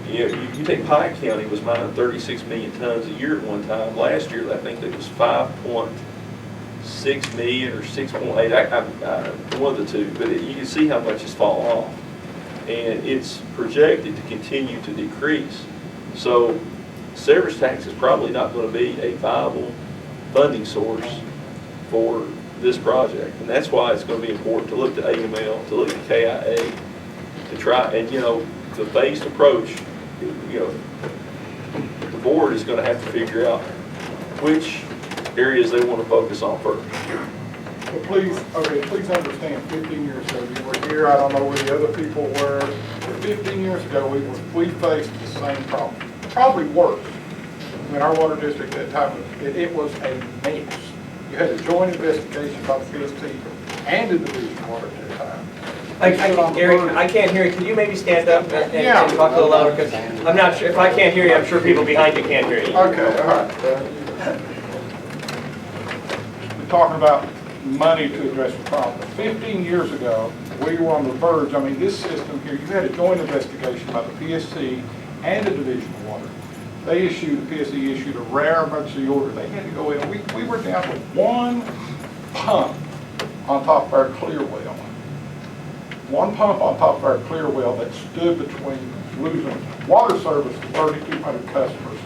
You know, you take Pike County was mining 36 million tons a year at one time. Last year, I think it was 5.6 million or 6.8, one of the two. But you can see how much it's fallen off. And it's projected to continue to decrease. So severance tax is probably not going to be a viable funding source for this project. And that's why it's going to be important to look to AML, to look to KIA, to try, and you know, the phased approach, you know, the board is going to have to figure out which areas they want to focus on first. But please understand, 15 years ago, you were here, I don't know where the other people were, but 15 years ago, we faced the same problem, probably worse. I mean, our water district at that time, it was a mess. You had a joint investigation by the PST and the Division of Water at that time. Gary, I can't hear you. Can you maybe stand up and Yeah. talk a little louder? Because I'm not sure, if I can't hear you, I'm sure people behind you can't hear you. Okay, all right. We're talking about money to address the problem. 15 years ago, we were on the verge, I mean, this system here, you had a joint investigation by the PSC and the Division of Water. The PSC issued a rare emergency order. They had to go in. We were down to one pump on top of our clear well. One pump on top of our clear well that stood between losing water service to 3,200 customers.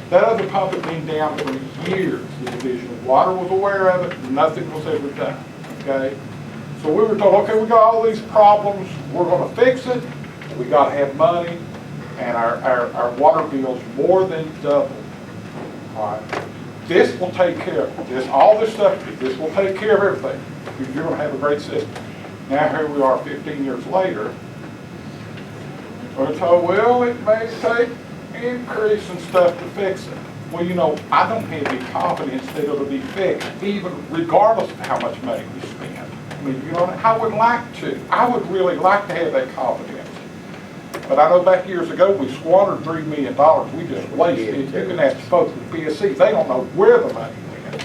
That other pump had been down for years. The Division of Water was aware of it. Nothing was ever done. Okay? So we were told, okay, we got all these problems. We're going to fix it. We got to have money. And our water bills more than doubled. All right. This will take care of this. All this stuff, this will take care of everything. You're going to have a great system. Now here we are 15 years later. We're told, well, it may take increase in stuff to fix it. Well, you know, I don't have any confidence that it'll be fixed, even regardless of how much money we spend. I mean, you know, I would like to. I would really like to have that confidence. But I know back years ago, we squandered $3 million. We just wasted it. You can ask the folks at the PSC. They don't know where the money went.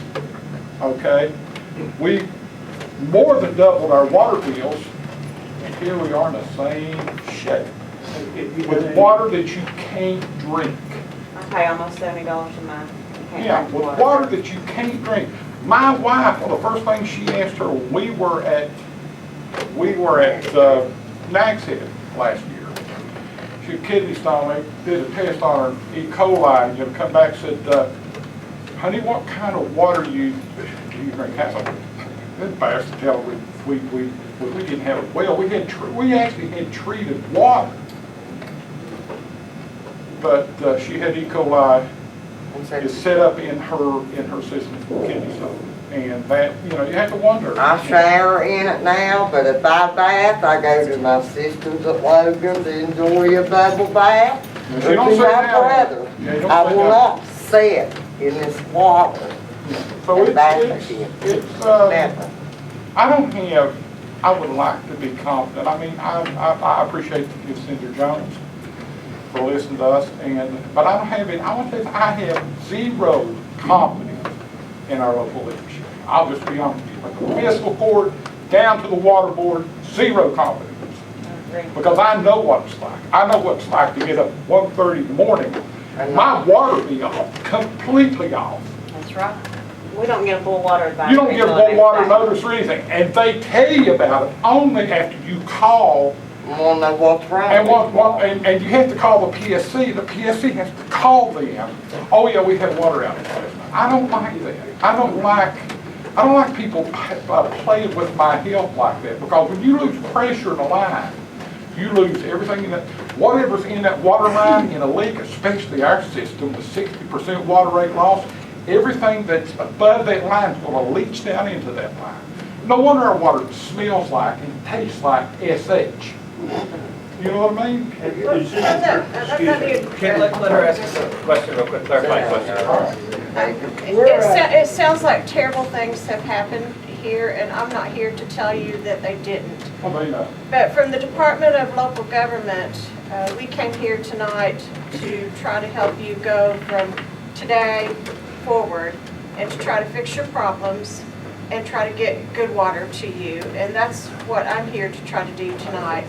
Okay? We more than doubled our water bills, and here we are in the same shape. With water that you can't drink. I pay almost $70 a month. Can't Yeah, drink with water that you can't drink. My wife, one of the first things she asked her when we were at Nags Head last year. She had kidney stone. They did a test on her E. coli, and come back and said, honey, what kind of water do you drink? I said, it's embarrassed to tell her we didn't have it. Well, we actually had treated water. But she had E. coli is set up in her system for kidney stone. And that, you know, you have to wonder. I shower in it now, but if I bath, I go to my sisters at Logan's to enjoy a bubble bath. But Or you don't to sit my down. brother. Yeah, you don't I sit will down. not sit in this water. So and bath it's Never. I would like to be confident. I mean, I appreciate you, Senator Jones, for listening to us, but I don't have it. I want to tell you, I have zero confidence in our local leadership. I'll just be honest with you. From the fiscal court down to the water board, zero confidence. Because I know what it's like. I know what it's like to get up at 1:30 in the morning. My water be off, completely off. That's right. We don't get a full water advisory. You don't get a full water notice or anything. And they tell you about it only after you call Wanna know what's wrong? And you have to call the PSC has to call them, oh yeah, we had water outage. I don't like that. I don't like people playing with my health like that, because when you lose pressure in a line, you lose everything in that, whatever's in that water line in a leak, especially our system, the 60% water rate loss, everything that's above that line is gonna leach down into that line. No wonder our water smells like and tastes like SH. You know what I mean? Okay, let her ask us a question, real quick, clarifying question. It sounds like terrible things have happened here, and I'm not here to tell you that they didn't. But from the Department of Local Government, we came here tonight to try to help you go from today forward and to try to fix your problems and try to get good water to you. And that's what I'm here to try to do tonight.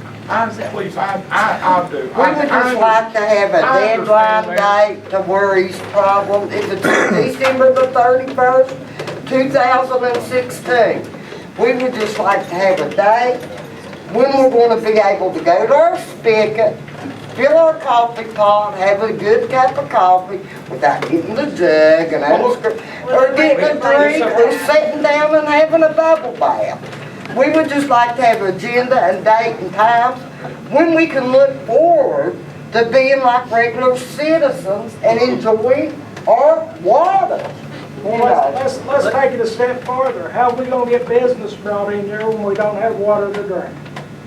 Please, I do. We would just like to have a deadline date to where his problem, if it's December the 31st, 2016. We would just like to have a date when we're going to be able to go to our spigot, fill our coffee pot, have a good cup of coffee without getting the jug and or getting a drink or sitting down and having a bubble bath. We would just like to have an agenda and date and times when we can look forward to being like regular citizens and enjoying our water. Well, let's take it a step farther. How are we gonna get business brought in here when we don't have water to drink?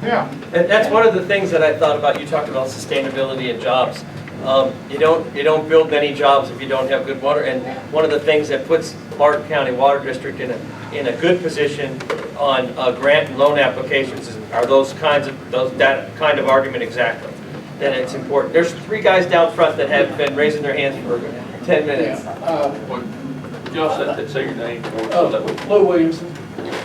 Yeah. And that's one of the things that I thought about. You talked about sustainability and jobs. You don't build many jobs if you don't have good water. And one of the things that puts Martin County Water District in a good position on grant and loan applications are that kind of argument exactly. That it's important. There's 3 guys down front that have been raising their hands for 10 minutes. Just say your name. Lou Williamson.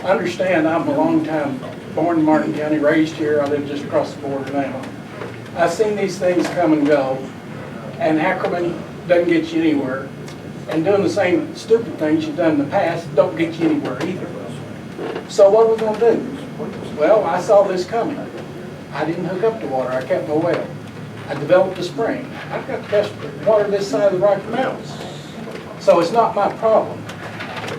Understand, I'm a long time born in Martin County, raised here. I live just across the border now. I've seen these things come and go, and Ackerman doesn't get you anywhere. And doing the same stupid things you've done in the past don't get you anywhere either. So what are we going to do? Well, I saw this coming. I didn't hook up to water. I kept my well. I developed a spring. I've got the best water this side of the Rocky Mountains. So it's not my problem.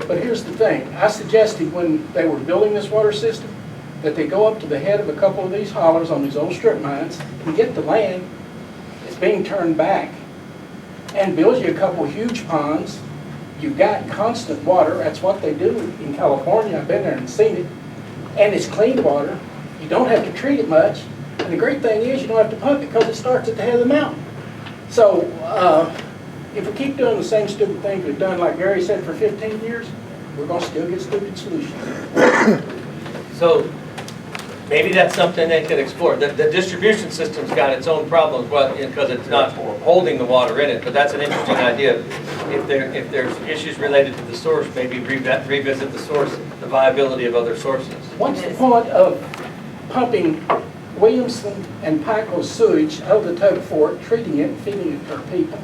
But here's the thing. I suggested when they were building this water system that they go up to the head of a couple of these hollers on these old strip mines and get the land that's being turned back and build you a couple of huge ponds. You've got constant water. That's what they do in California. I've been there and seen it. And it's clean water. You don't have to treat it much. And the great thing is you don't have to pump it because it starts at the head of the mountain. So if we keep doing the same stupid things we've done, like Gary said, for 15 years, we're going to still get stupid solutions. So maybe that's something they could explore. The distribution system's got its own problems, because it's not holding the water in it, but that's an interesting idea. If there's issues related to the source, maybe revisit the source, the viability of other sources. What's the point of pumping Williamson and Pico's sewage out of the Tug Fork, treating it and feeding it to our people?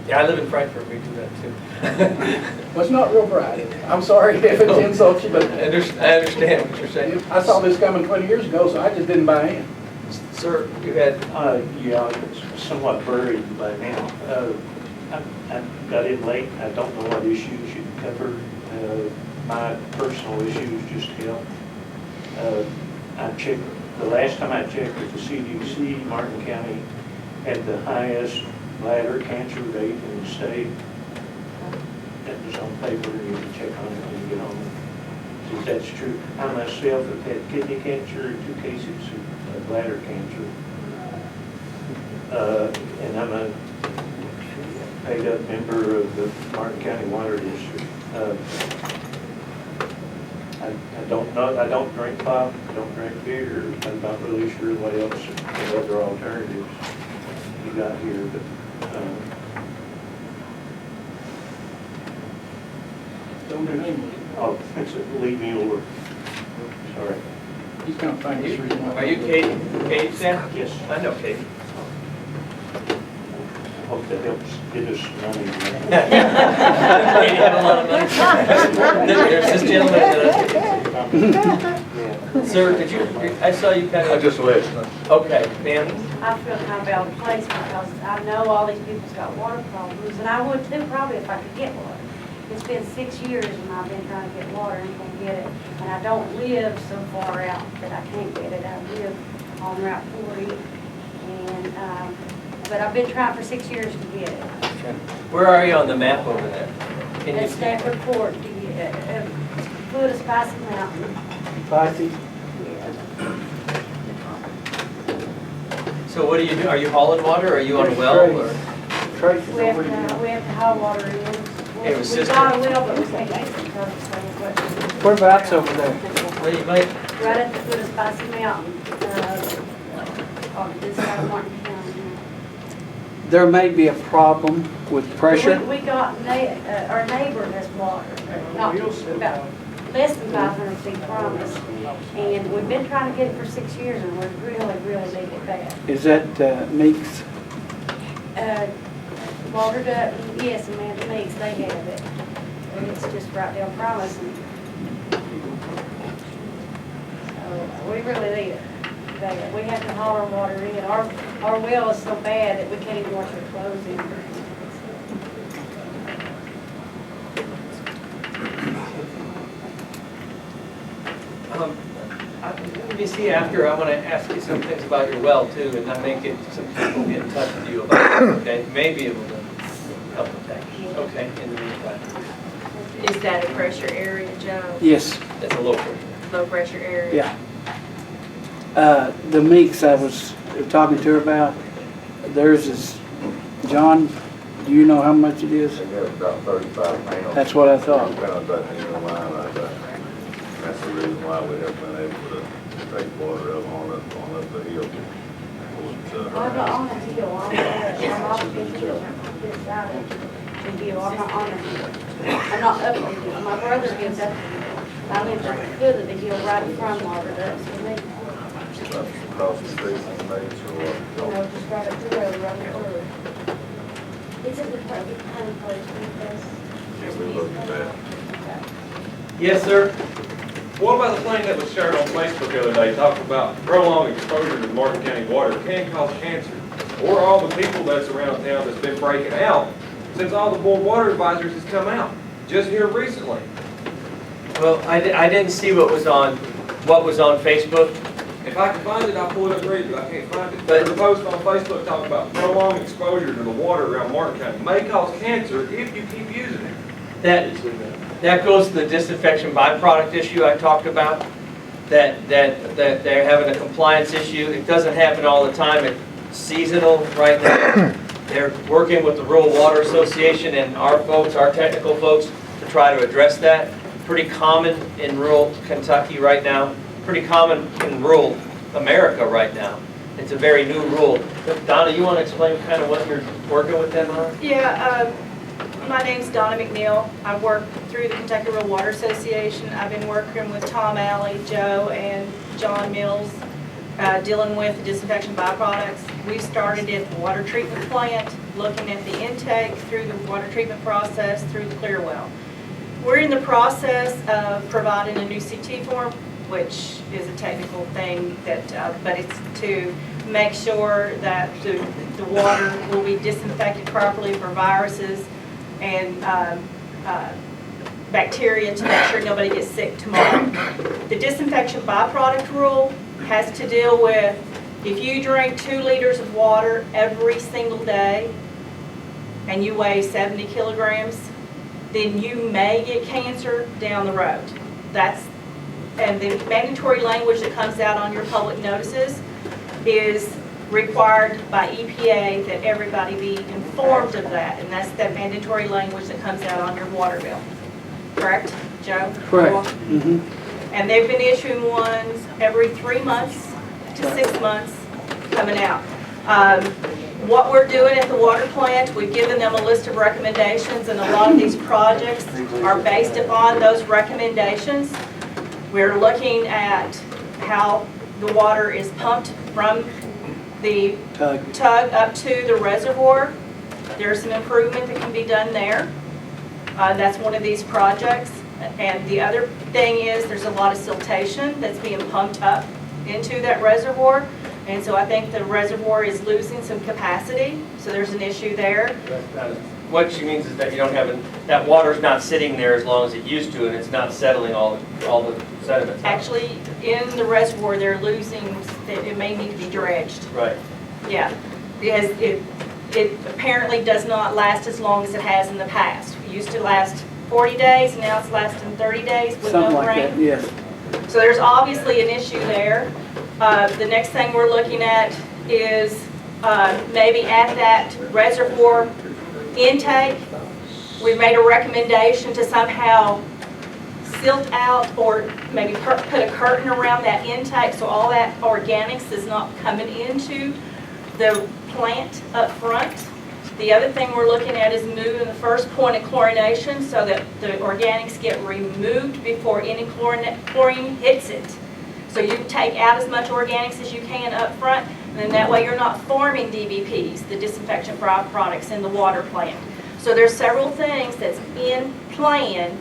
Yeah, I live in Frankfurt, we do that too. Well, it's not real bright. I'm sorry if it insults you, but I understand what you're saying. I saw this coming 20 years ago, so I just didn't buy in. Sir, you had... Yeah, it's somewhat buried by now. I got in late. I don't know what issues you covered. My personal issues, just health. I checked, the last time I checked with the CDC, Martin County had the highest bladder cancer rate in the state. That was on paper, and you can check on it when you get home. If that's true. I myself have had kidney cancer and 2 cases of bladder cancer. And I'm a paid up member of the Martin County Water District. I don't know, I don't drink pop, I don't drink beer. I'm not really sure what else, what other alternatives you got here, but Don't do anything. oh, leave me over. Sorry. He's going to find his reason why. Are you Katie? Katie, Sam? Yes. I know Katie. Hope that helps get us money. Katie had a lot of money. There's this gentleman that Sir, I saw you kind of, just listening. okay, ma'am. I feel kind of out of place because I know all these people's got water problems, and I would too probably if I could get water. It's been 6 years and I've been trying to get water and can't get it. And I don't live so far out that I can't get it. I live on Route 40. And, but I've been trying for 6 years to get it. Where are you on the map over there? Can you At see? Stafford Court, foot of Spicy Mountain. Spicy? Yeah. So what do you do? Are you hauling water, or are you on a well, or? Tracy, We have to haul water in. It was We got a well, but we can't use it because it's so much. whereabouts over there? Where you might, Right at the foot of Spicy Mountain, on this side of Martin County. There may be a problem with pressure. We got, our neighbor has water, not about less than 500 feet from us. And we've been trying to get it for 6 years and we're really, really need it bad. Is that Meeks? Walter Dutton, yes, Amanda Meeks, they have it. And it's just right down from us. And so we really need it bad. We have to haul our water in. Our well is so bad that we can't even wash our clothes in. let me see after, I want to ask you some things about your well too, and I may get some people get in touch with you about it, okay? May be able to help with that, okay, in the meantime. Is that a pressure area, Joe? Yes, That's a local. Low pressure area? yeah. The Meeks I was talking to her about, theirs is, John, do you know how much it is? They got about 35 pounds. That's what I thought. Kind of that in the line like that. That's the reason why we have been able to take water up on up the hill. I'm not on the hill, I'm off the hill, this side of the hill, I'm not on the hill. I'm not up the hill, my brother lives up the hill. I live at the foot of the hill right in front of Margaret, that's for me. Across the street from the main store. You know, just right up the road, right up the road. It's a good kind of place because. Yeah, we looked at that. Yes, sir? What about the thing that was shared on Facebook the other day, talking about prolonged exposure to Martin County water can cause cancer? Or all the people that's around town that's been breaking out since all the board water advisors has come out, just here recently. Well, I didn't see what was on Facebook. If I can find it, I'll pull it up and read it, but I can't find it. But- There's a post on Facebook talking about prolonged exposure to the water around Martin County may cause cancer if you keep using it. That goes to the disinfection byproduct issue I talked about, that they're having a compliance issue. It doesn't happen all the time, it's seasonal right now. They're working with the Rural Water Association and our folks, our technical folks, to try to address that. Pretty common in rural Kentucky right now, pretty common in rural America right now. It's a very new rule. Donna, you want to explain kind of what you're working with them on? Yeah, my name's Donna McNeil. I work through the Kentucky Rural Water Association. I've been working with Tom Alley, Joe, and John Mills, dealing with disinfection byproducts. We started at the water treatment plant, looking at the intake through the water treatment process through the clear well. We're in the process of providing a new CT form, which is a technical thing that, but it's to make sure that the water will be disinfected properly for viruses and bacteria to make sure nobody gets sick tomorrow. The disinfection byproduct rule has to deal with if you drink 2 liters of water every single day and you weigh 70 kilograms, then you may get cancer down the road. And the mandatory language that comes out on your public notices is required by EPA that everybody be informed of that, and that's that mandatory language that comes out on your water bill. Correct, Joe? Correct. And they've been issuing ones every 3 months to 6 months coming out. What we're doing at the water plant, we've given them a list of recommendations, and a lot of these projects are based upon those recommendations. We're looking at how the water is pumped from the tug up to the reservoir. There's some improvement that can be done there. That's one of these projects. And the other thing is, there's a lot of siltation that's being pumped up into that reservoir. And so I think the reservoir is losing some capacity, so there's an issue there. What she means is that you don't have, that water's not sitting there as long as it used to, and it's not settling all the sediments out. Actually, in the reservoir, they're losing, it may need to be dredged. Right. Yeah, because it apparently does not last as long as it has in the past. It used to last 40 days, now it's lasting 30 days with Something no like that, rain. yes. So there's obviously an issue there. The next thing we're looking at is maybe at that reservoir intake, we made a recommendation to somehow silt out or maybe put a curtain around that intake so all that organics is not coming into the plant up front. The other thing we're looking at is moving the first point of chlorination so that the organics get removed before any chlorine hits it. So you take out as much organics as you can up front, and then that way you're not forming DBPs, the disinfection byproducts, in the water plant. So there's several things that's in plan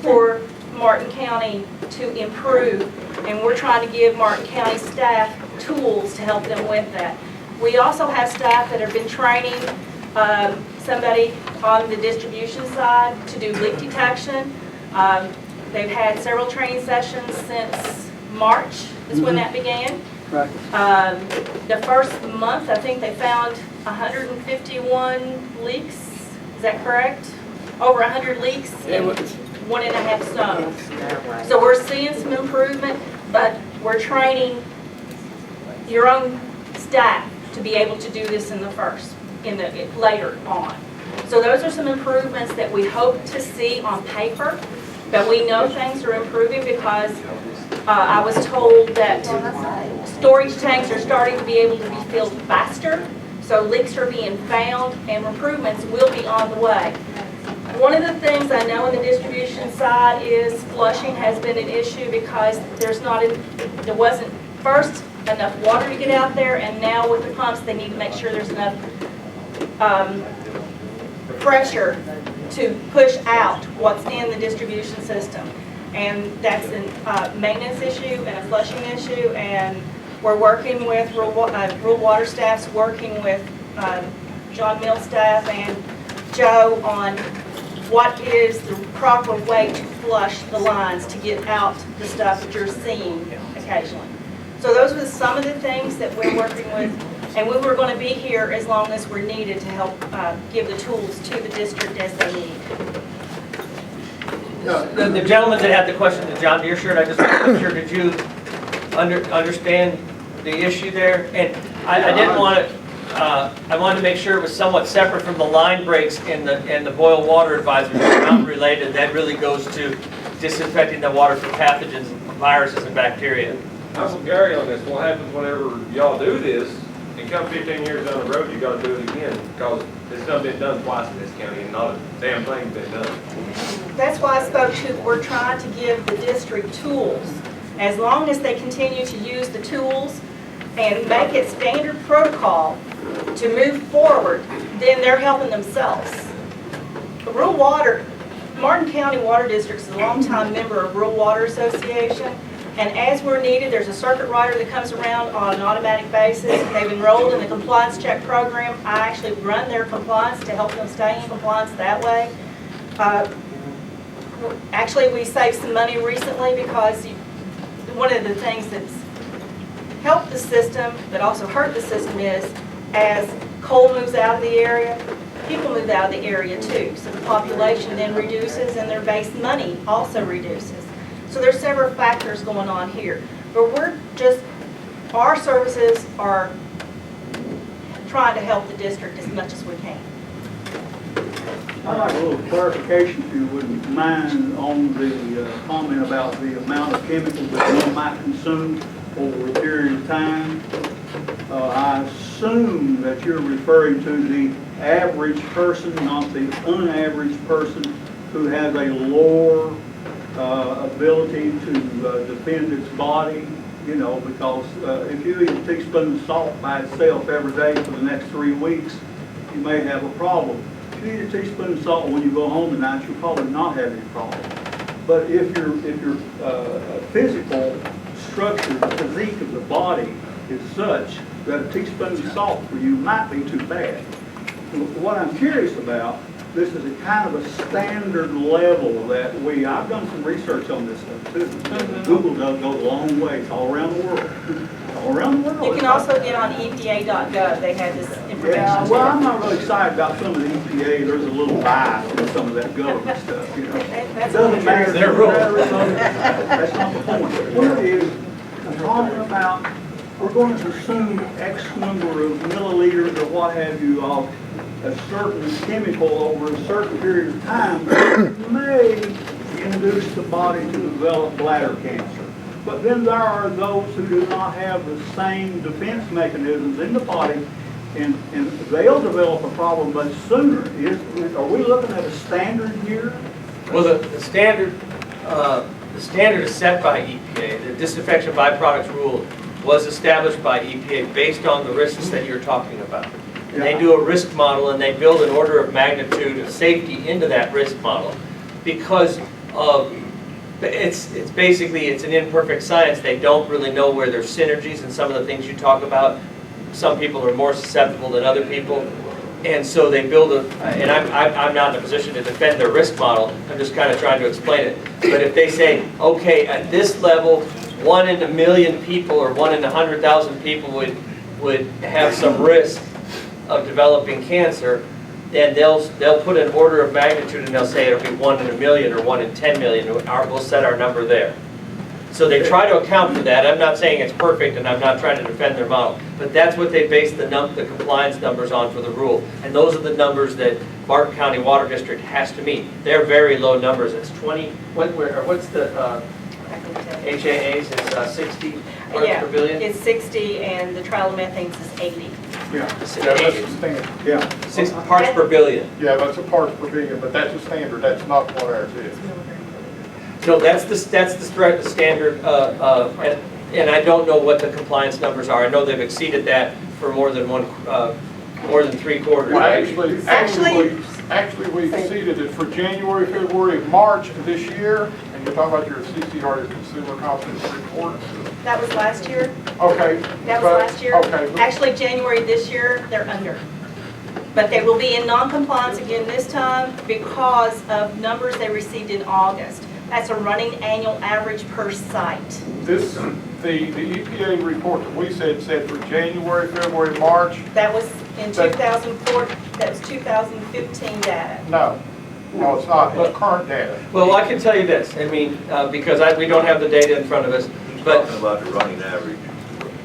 for Martin County to improve, and we're trying to give Martin County staff tools to help them with that. We also have staff that have been training somebody on the distribution side to do leak detection. They've had several training sessions since March is when that began. Right. The first month, I think they found 151 leaks. Is that correct? Over 100 leaks in 1.5 zones. So we're seeing some improvement, but we're training your own staff to be able to do this later on. So those are some improvements that we hope to see on paper, but we know things are improving because I was told that storage tanks are starting to be able to be filled faster, so leaks are being found and improvements will be on the way. One of the things I know on the distribution side is flushing has been an issue because there wasn't first enough water to get out there, and now with the pumps they need to make sure there's enough pressure to push out what's in the distribution system. And that's a maintenance issue and a flushing issue, and we're working with rural water staffs, working with John Mills staff and Joe on what is the proper way to flush the lines to get out the stuff that you're seeing occasionally. So those are some of the things that we're working with, and we were going to be here as long as we're needed to help give the tools to the district as they need. The gentleman that had the question, the John Deere shirt, I just want to make sure, did you understand the issue there? And I didn't want to, I wanted to make sure it was somewhat separate from the line breaks and the boil water advisory. They're not related. That really goes to disinfecting the water from pathogens, viruses, and bacteria. I'm with Gary on this. What happens whenever y'all do this, and come 15 years down the road, you gotta do it again, because it's done been done twice in this county, and not a damn thing's been done. That's why I spoke to, we're trying to give the district tools. As long as they continue to use the tools and make it standard protocol to move forward, then they're helping themselves. Rural Water, Martin County Water District is a longtime member of Rural Water Association, and as we're needed, there's a circuit rider that comes around on an automatic basis. They've enrolled in the compliance check program. I actually run their compliance to help them stay in compliance that way. Actually, we saved some money recently because one of the things that's helped the system, but also hurt the system is, as coal moves out of the area, people move out of the area too. So the population then reduces and their base money also reduces. So there's several factors going on here. But our services are trying to help the district as much as we can. I'd like a little clarification, if you wouldn't mind, on the comment about the amount of chemicals that one might consume over a period of time. I assume that you're referring to the average person, not the unaverage person who has a lower ability to defend its body, you know, because if you eat a teaspoon of salt by itself every day for the next 3 weeks, you may have a problem. If you eat a teaspoon of salt when you go home tonight, you'll probably not have any problem. But if your physical structure, the physique of the body is such that a teaspoon of salt for you might be too bad. What I'm curious about, this is a kind of a standard level that I've done some research on this stuff too. Google does go a long way, it's all around the world. All around the world. You can also get on EPA.gov, they have this information. Yeah, well, I'm not really excited about some of the EPA, there's a little bias in some of that government stuff, you know. It doesn't matter. Their rules. That's not the point. The point is, I'm talking about, we're going to consume X number of milliliters or what have you of a certain chemical over a certain period of time that may induce the body to develop bladder cancer. But then there are those who do not have the same defense mechanisms in the body, and they'll develop a problem much sooner. Are we looking at a standard here? Well, the standard is set by EPA. The disinfection byproducts rule was established by EPA based on the risks that you're talking about. And they do a risk model, and they build an order of magnitude of safety into that risk model because of it's basically an imperfect science. They don't really know where there's synergies in some of the things you talk about. Some people are more susceptible than other people, and so they build and I'm not in a position to defend their risk model. I'm just kind of trying to explain it. But if they say, okay, at this level, 1 in a million people or 1 in 100,000 people would have some risk of developing cancer, then they'll put an order of magnitude and they'll say it'll be 1 in a million or 1 in 10 million. We'll set our number there. So they try to account for that. I'm not saying it's perfect, and I'm not trying to defend their model, but that's what they base the compliance numbers on for the rule. And those are the numbers that Martin County Water District has to meet. They're very low numbers. It's 20. What's the HAAs? It's 60 parts per billion. It's 60, and the trimethanes is 80. Yeah, It's that's 80. the standard. Yeah. 60 parts per billion. Yeah, that's a parts per billion, but that's a standard, that's not what ours is. No, that's the standard, and I don't know what the compliance numbers are. I know they've exceeded that for more than 3 quarters. Well, actually, we exceeded it for January, February, March of this year, and you're talking about your CCR, your Consumer Confidence Report. That was last year? Okay. That was last year? Okay. Actually, January this year, they're under. But they will be in non-compliance again this time because of numbers they received in August. That's a running annual average per site. The EPA report that we said for January, February, March. That was in 2004, that was 2015 data. No, it's not, it's current data. Well, I can tell you this, I mean, because we don't have the data in front of us, but Talking about the running average,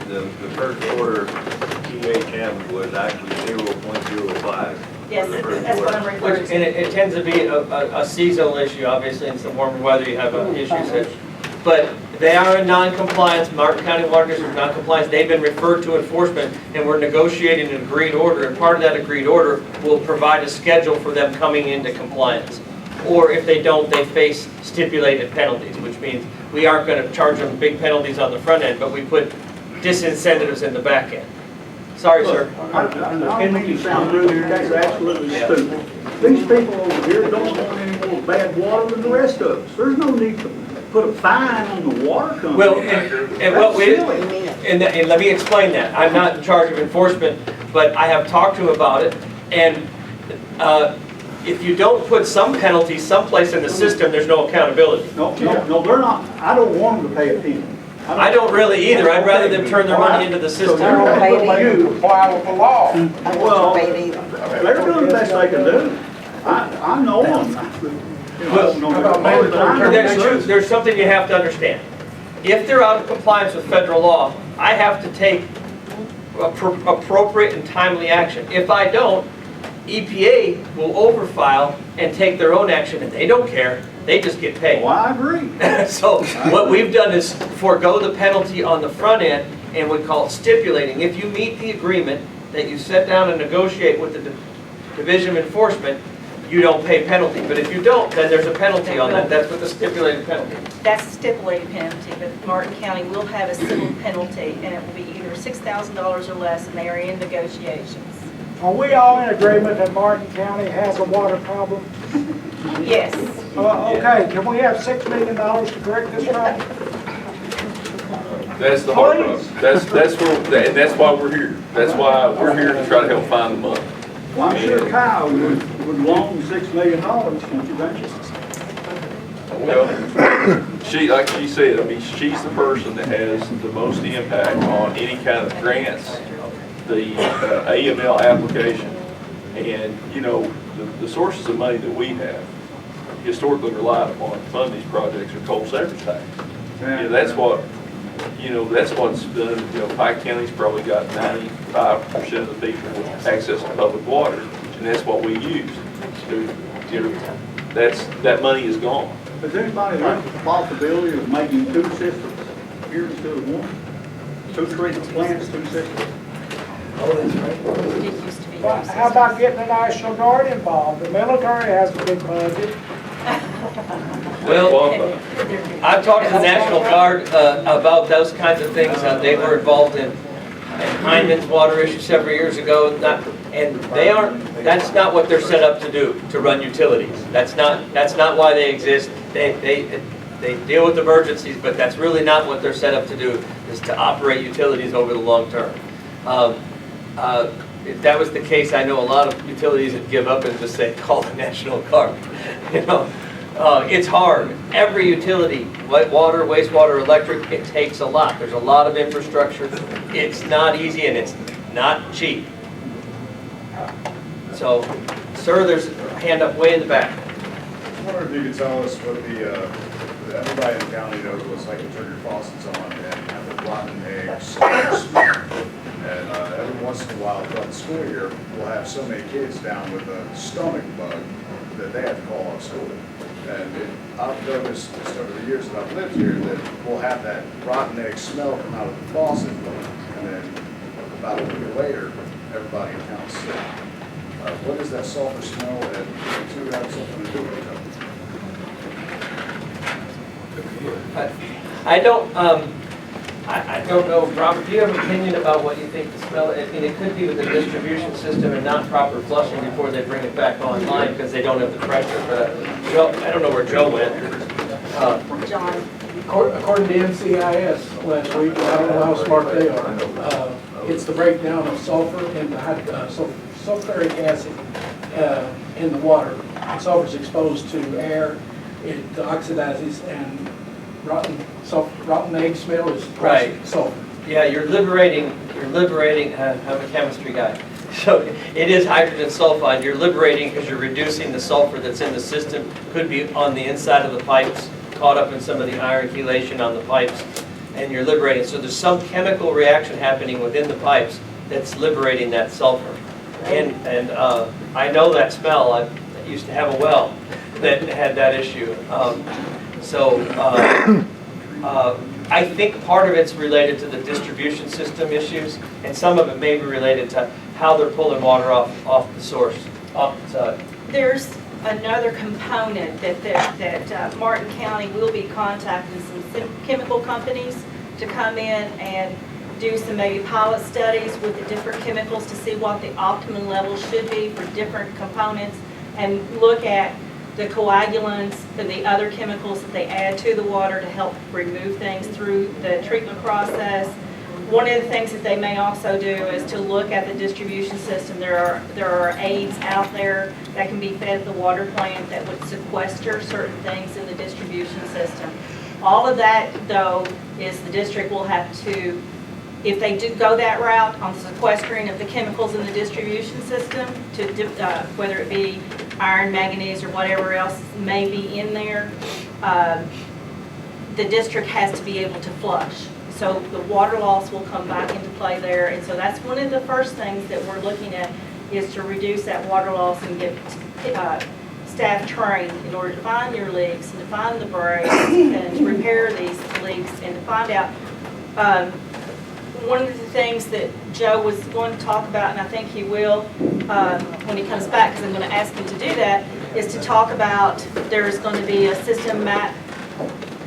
the first quarter EHM was actually 0.05. Yes, that's what I'm referring to. and it tends to be a seasonal issue, obviously, in some warmer weather you have issues. But they are in non-compliance, Martin County Water District non-compliance, they've been referred to enforcement, and we're negotiating an agreed order, and part of that agreed order will provide a schedule for them coming into compliance. Or if they don't, they face stipulated penalties, which means we aren't going to charge them big penalties on the front end, but we put disincentives in the back end. Sorry, sir. I don't mean to sound rude, that's absolutely stupid. These people over here don't want any more bad water than the rest of us. There's no need to put a fine on the water company. Well, and let me explain that. I'm not in charge of enforcement, but I have talked to him about it, and if you don't put some penalties someplace in the system, there's no accountability. No, they're not. I don't want them to pay a penny. I don't really either. I'd rather them turn their money into the system. So they're pay going to comply with the law. Well, they're doing the best they can do. I know them. There's something you have to understand. If they're out of compliance with federal law, I have to take appropriate and timely action. If I don't, EPA will overfile and take their own action, and they don't care. They just get paid. Well, I agree. So what we've done is forego the penalty on the front end, and we call it stipulating. If you meet the agreement that you sit down and negotiate with the Division of Enforcement, you don't pay penalty. But if you don't, then there's a penalty on that. That's what the stipulated penalty. That's a stipulated penalty, but Martin County will have a civil penalty, and it will be either $6,000 or less, and they are in negotiations. Are we all in agreement that Martin County has a water problem? Yes. Okay, can we have $6 million to correct this problem? That's the hard part. That's why we're here. That's why we're here to try to help find the money. Well, I'm sure Kyle would loan $6 million, don't you think? Well, like she said, I mean, she's the person that has the most impact on any kind of grants, the AML application, and, you know, the sources of money that we have historically relied upon to fund these projects are coal service tax. That's what, that's what's done. Pike County's probably got 95% of the people with access to public water, and that's what we use. That money is gone. Has anybody looked at the possibility of making 2 systems here instead of 1? 2 treatment plants, 2 systems? Well, how about getting the National Guard involved? The military has a big budget. Well, I've talked to the National Guard about those kinds of things. They were involved in Hyman's water issue several years ago, and that's not what they're set up to do, to run utilities. That's not why they exist. They deal with emergencies, but that's really not what they're set up to do, is to operate utilities over the long term. If that was the case, I know a lot of utilities would give up and just say, call the National Guard. It's hard. Every utility, water, wastewater, electric, it takes a lot. There's a lot of infrastructure. It's not easy and it's not cheap. So, sir, there's a hand up way in the back. I wonder if you could tell us what everybody in the county knows what it's like to turn your faucets on and have the rotten eggs. And every once in a while throughout the school year, we'll have so many kids down with a stomach bug that they have to call off school. And I've noticed just over the years that I've lived here that we'll have that rotten egg smell come out of the faucet, and then about a week later, everybody in town's sick. What is that sulfur smell, and do you have something to do with it? I don't know, Robert, do you have an opinion about what you think the smell, I mean, it could be with the distribution system and not proper flushing before they bring it back online because they don't have the pressure, but Joe, I don't know where Joe went. John. According to NCIS last week, I don't know how smart they are, it's the breakdown of sulfur and the sulfuric acid in the water. Sulfur is exposed to air, it oxidizes, and rotten egg smell is Right. sulfur. Yeah, you're liberating, I'm a chemistry guy. So it is hydrogen sulfide. You're liberating because you're reducing the sulfur that's in the system. Could be on the inside of the pipes, caught up in some of the iron chelation on the pipes, and you're liberating. So there's some chemical reaction happening within the pipes that's liberating that sulfur. And I know that smell. I used to have a well that had that issue. I think part of it's related to the distribution system issues, and some of it may be related to how they're pulling water off the source, off the side. There's another component that Martin County will be contacting some chemical companies to come in and do some maybe pilot studies with the different chemicals to see what the optimum level should be for different components, and look at the coagulants and the other chemicals that they add to the water to help remove things through the treatment process. One of the things that they may also do is to look at the distribution system. There are aids out there that can be fed at the water plant that would sequester certain things in the distribution system. All of that, though, is the district will have to, if they do go that route on sequestering of the chemicals in the distribution system, to whether it be iron, manganese, or whatever else may be in there, the district has to be able to flush. So the water loss will come back into play there, and so that's one of the first things that we're looking at, is to reduce that water loss and get staff trained in order to find your leaks and to find the breaks and to repair these leaks and to find out. One of the things that Joe was going to talk about, and I think he will when he comes back, because I'm going to ask him to do that, is to talk about there's going to be a system map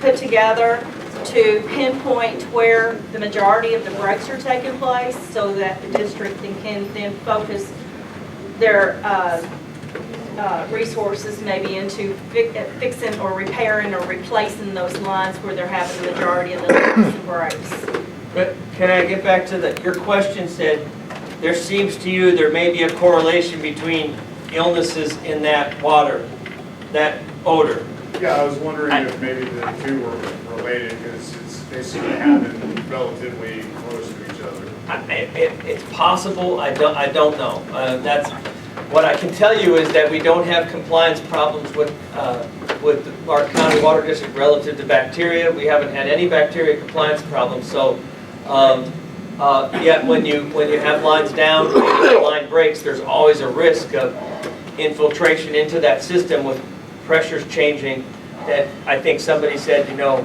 put together to pinpoint where the majority of the breaks are taking place so that the district can then focus their resources maybe into fixing or repairing or replacing those lines where they're having the majority of the leaks and breaks. But can I get back to your question said, there seems to you there may be a correlation between illnesses in that water, that odor. Yeah, I was wondering if maybe the two were related, because they seem to happen relatively close to each other. It's possible, I don't know. That's, what I can tell you is that we don't have compliance problems with our county water district relative to bacteria. We haven't had any bacteria compliance problems, so yet when you have lines down, when the line breaks, there's always a risk of infiltration into that system with pressures changing. That I think somebody said, you know,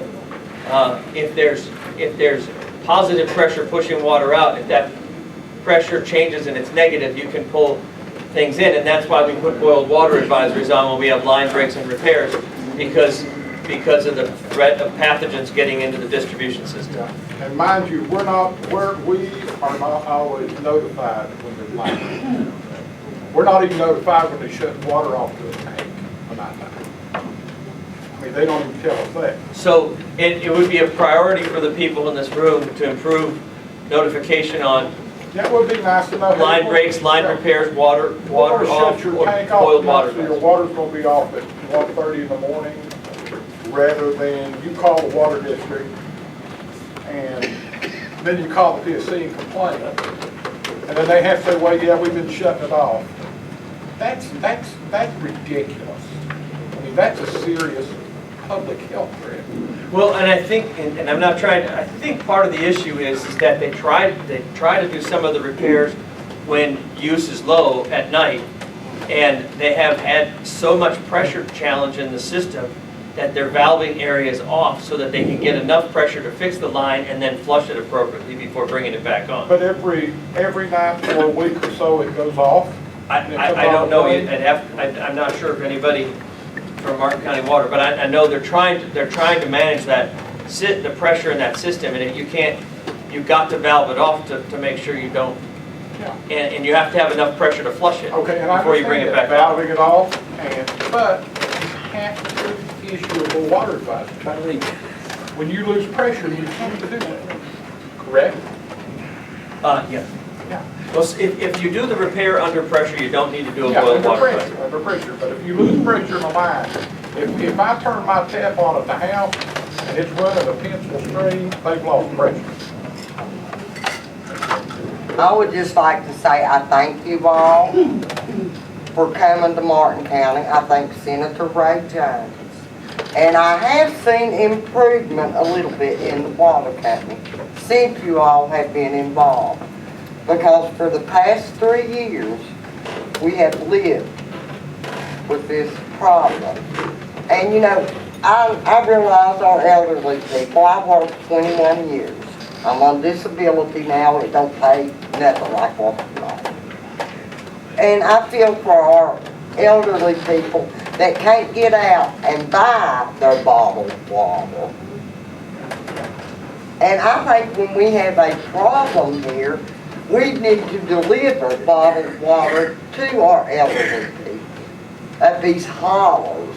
if there's positive pressure pushing water out, if that pressure changes and it's negative, you can pull things in, and that's why we put boiled water advisories on when we have line breaks and repairs, because of the threat of pathogens getting into the distribution system. Yeah. And mind you, we are not always notified when there's lines. We're not even notified when they shut water off to the tank on that night. I mean, they don't even tell us that. So it would be a priority for the people in this room to improve notification on That would be nice to know. line breaks, line repairs, water off, Shut your or tank off boiled tonight, water. so your water's gonna be off at 1:30 in the morning, rather than you call the water district and then you call the PSC and complain. And then they have to say, well, yeah, we've been shutting it off. That's ridiculous. I mean, that's a serious public health threat. Well, and I think, and I'm not trying to, I think part of the issue is that they try to do some of the repairs when use is low at night, and they have had so much pressure challenge in the system that their valving area is off so that they can get enough pressure to fix the line and then flush it appropriately before bringing it back on. But every night for a week or so, it goes off. I don't know, I'm not sure if anybody from Martin County Water, but I know they're trying to manage that, the pressure in that system, and you've got to valve it off to make sure you don't, and you have to have enough pressure to flush it before you bring it back on. Valving it off, but you have to issue a water advisory. When you lose pressure, you can't do that. Correct? Yeah. Well, if you do the repair under pressure, you don't need to do a Yeah, boiled water. under pressure, but if you lose pressure in the line, if I turn my tap on at the house and it's running a pencil stream, they've lost pressure. I would just like to say I thank you all for coming to Martin County. I thank Senator Ray Jones. And I have seen improvement a little bit in the water company since you all have been involved. Because for the past 3 years, we have lived with this problem. And you know, I realize our elderly people, I've worked 21 years. I'm on disability now, it don't pay nothing like walking life. And I feel for our elderly people that can't get out and buy their bottled water. And I think when we have a problem here, we need to deliver bottled water to our elderly people at these hollows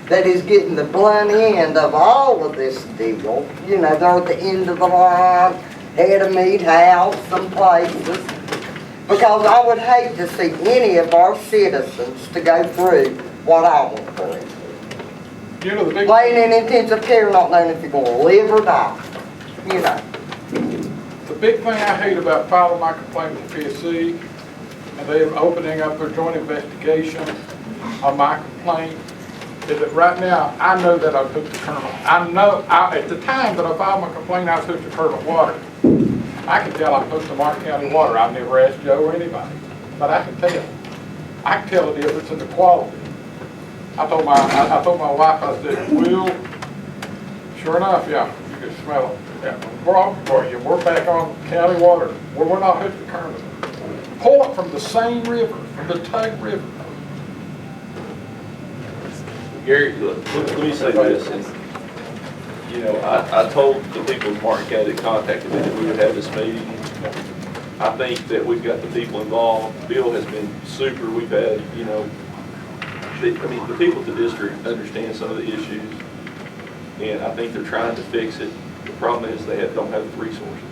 that is getting the blunt end of all of this deal. You know, they're at the end of the line, head of meat house, some places. Because I would hate to see any of our citizens to go through what I went through. You know, the big Laying in intensive care, not knowing if you're going to live or die. You know. The big thing I hate about filing my complaint with the PSC and them opening up their joint investigation on my complaint is that right now, I know that I've hooked the Kermit. At the time that I filed my complaint, I was hooked to Kermit Water. I can tell I'm hooked to Martin County Water. I've never asked Joe or anybody, but I can tell. I can tell the difference in the quality. I told my wife, I said, Will, sure enough, yeah, you can smell it. Yeah, we're off for you. We're back on county water. We're not hooked to Kermit. Pull it from the same river, from the Tug River. Gary, let me say this, and, you know, I told the people of Martin County that contacted me that we would have this meeting. I think that we've got the people involved. Bill has been super. We've had, you know, the people at the district understand some of the issues, and I think they're trying to fix it. The problem is they don't have the resources.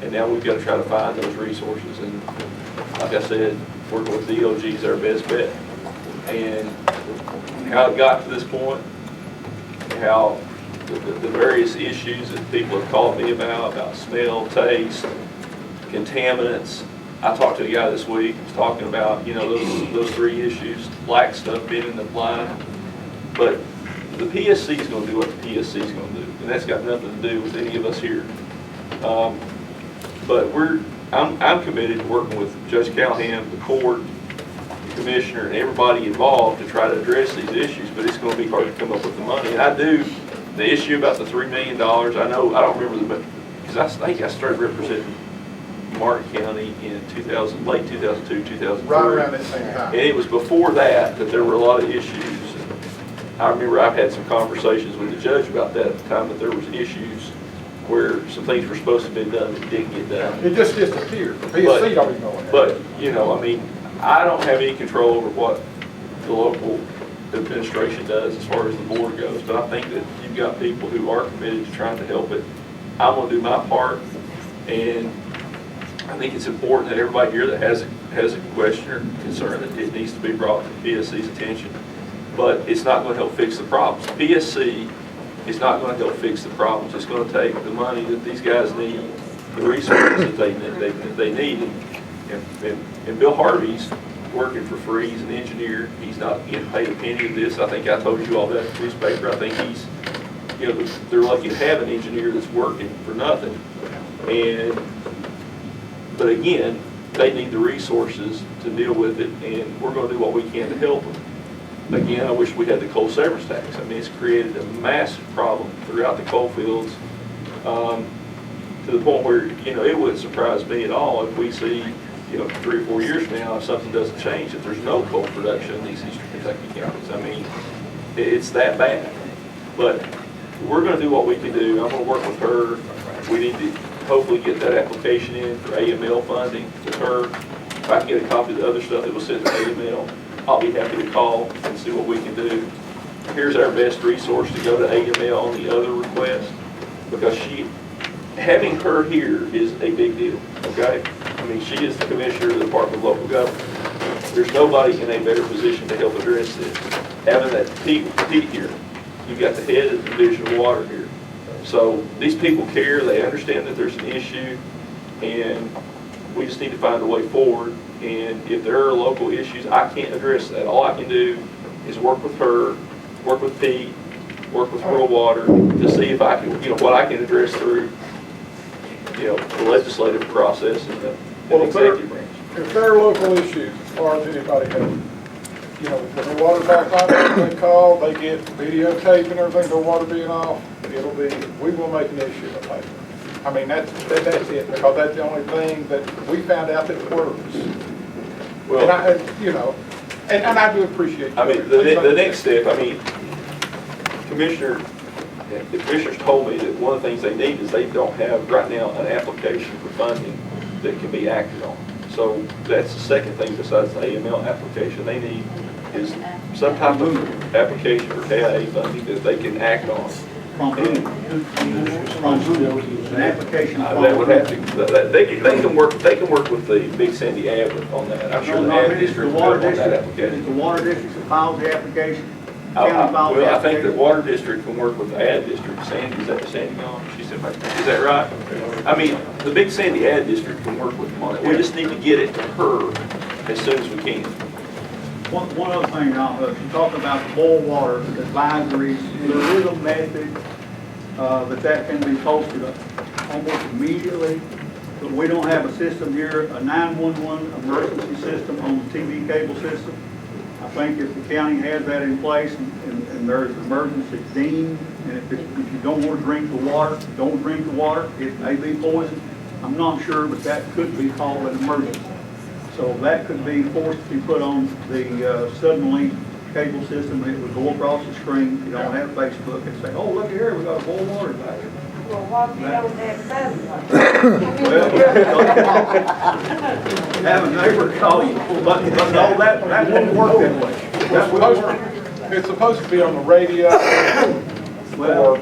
And now we've got to try to find those resources, and like I said, working with DOG is our best bet. And how it got to this point, how the various issues that people have called me about smell, taste, contaminants. I talked to a guy this week, was talking about, those three issues, black stuff being in the line. But the PSC is going to do what the PSC is going to do, and that's got nothing to do with any of us here. But I'm committed to working with Judge Callahan, the court, the commissioner, and everybody involved to try to address these issues, but it's going to be hard to come up with the money. And I do, the issue about the $3 million, I don't remember because I think I started representing Martin County in late 2002, 2003. Right around that same time. And it was before that there were a lot of issues. I remember I've had some conversations with the judge about that at the time, that there was issues where some things were supposed to have been done that didn't get done. It just disappeared. The PSC don't even know what happened. But, I don't have any control over what the local administration does as far as the board goes, but I think that you've got people who are committed to trying to help it. I'm gonna do my part, and I think it's important that everybody here that has a question or concern, that it needs to be brought to PSC's attention. But it's not going to help fix the problems. PSC is not going to help fix the problems. It's going to take the money that these guys need, the resources that they need. And Bill Harvey's working for free. He's an engineer. He's not getting paid a penny of this. I think I told you all that in the newspaper. I think he's, they're lucky to have an engineer that's working for nothing. But again, they need the resources to deal with it, and we're going to do what we can to help them. Again, I wish we had the coal severance tax. I mean, it's created a massive problem throughout the coal fields, to the point where, it wouldn't surprise me at all if we see, 3 or 4 years from now, if something doesn't change, if there's no coal production in these eastern Kentucky counties. I mean, it's that bad. But we're going to do what we can do. I'm going to work with her. We need to hopefully get that application in for AML funding with her. If I can get a copy of the other stuff that was sent to AML, I'll be happy to call and see what we can do. Here's our best resource to go to AML on the other request, because having her here is a big deal, okay? I mean, she is the commissioner of the Department of Local Government. There's nobody in a better position to help address this. Having that Pete here, you've got the head of the Division of Water here. So these people care, they understand that there's an issue, and we just need to find a way forward. And if there are local issues, I can't address that. All I can do is work with her, work with Pete, work with Rural Water to see if I can, what I can address through, the legislative process and the executive branch. If there are local issues, as far as anybody goes, when the water back line, they call, they get videotape and everything, the water being off, we will make an issue of it. I mean, that's it, because that's the only thing that we found out that works. Well, and I do appreciate. I mean, the next step, the commissioners told me that one of the things they need is they don't have right now an application for funding that can be acted on. So that's the second thing besides the AML application they need is some type of application for KIA funding that they can act on. From an application. That would have to. They can work with the Big Sandy Ave on that. I'm sure the Ave district will on that application. It's the water district that files the application. Well, I think the water district can work with the Ave district. Sandy, is that Sandy gone? She said, is that right? I mean, the Big Sandy Ave district can work with them on it. We just need to get it to her as soon as we can. One other thing, now, you talk about the boil water advisories. There is a method that can be posted almost immediately. But we don't have a system here, a 911 emergency system on the TV cable system. I think if the county has that in place and there's an emergency deemed, and if you don't want to drink the water, don't drink the water. It may be poison. I'm not sure, but that could be called an emergency. So that could be forced to be put on the Suddenlink cable system, and it would go across the screen. You don't have Facebook and say, oh, look here, we got a boil of water back here. Well, what if you don't have Suddenlink? Have a neighbor call you, but no, that wouldn't work that way. It's supposed to be on the radio or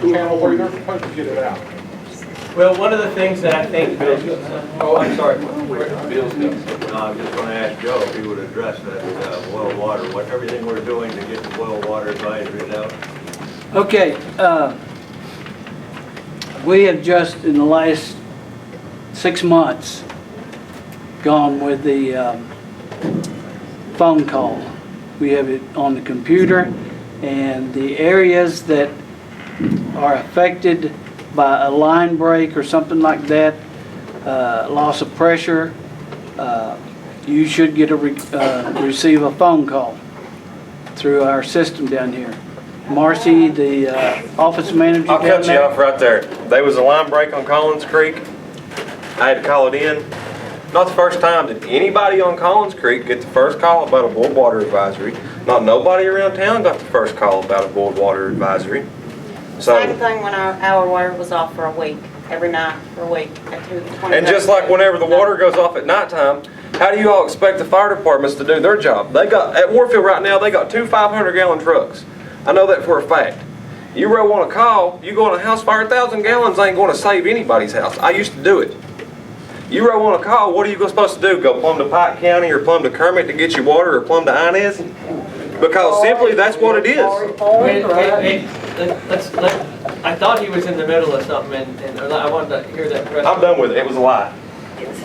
channel where they're supposed to get it out. Well, one of the things that I think, oh, I'm sorry. Bill's got something. No, I'm just gonna ask Joe if he would address that, boil water, what, everything we're doing to get the boil water advisories out. Okay, we have just in the last 6 months gone with the phone call. We have it on the computer, and the areas that are affected by a line break or something like that, loss of pressure, you should get receive a phone call through our system down here. Marcy, the office manager I'll down cut you there. off right there. There was a line break on Collins Creek. I had to call it in. Not the first time did anybody on Collins Creek get the first call about a boiled water advisory. Not nobody around town got the first call about a boiled water advisory. Same So, thing when our water was off for a week, every night for a week. and just like whenever the water goes off at nighttime, how do you all expect the fire departments to do their job? They got, at Warfield right now, they got 2 500-gallon trucks. I know that for a fact. You really want to call, you go on a house fire, 1,000 gallons ain't going to save anybody's house. I used to do it. You really want to call, what are you supposed to do? Go plumb to Pike County or plumb to Kermit to get you water or plumb to Inez? Because simply that's what it is. Wait, I thought he was in the middle of something, and I wanted to hear that. I'm done with it. It was a lie. I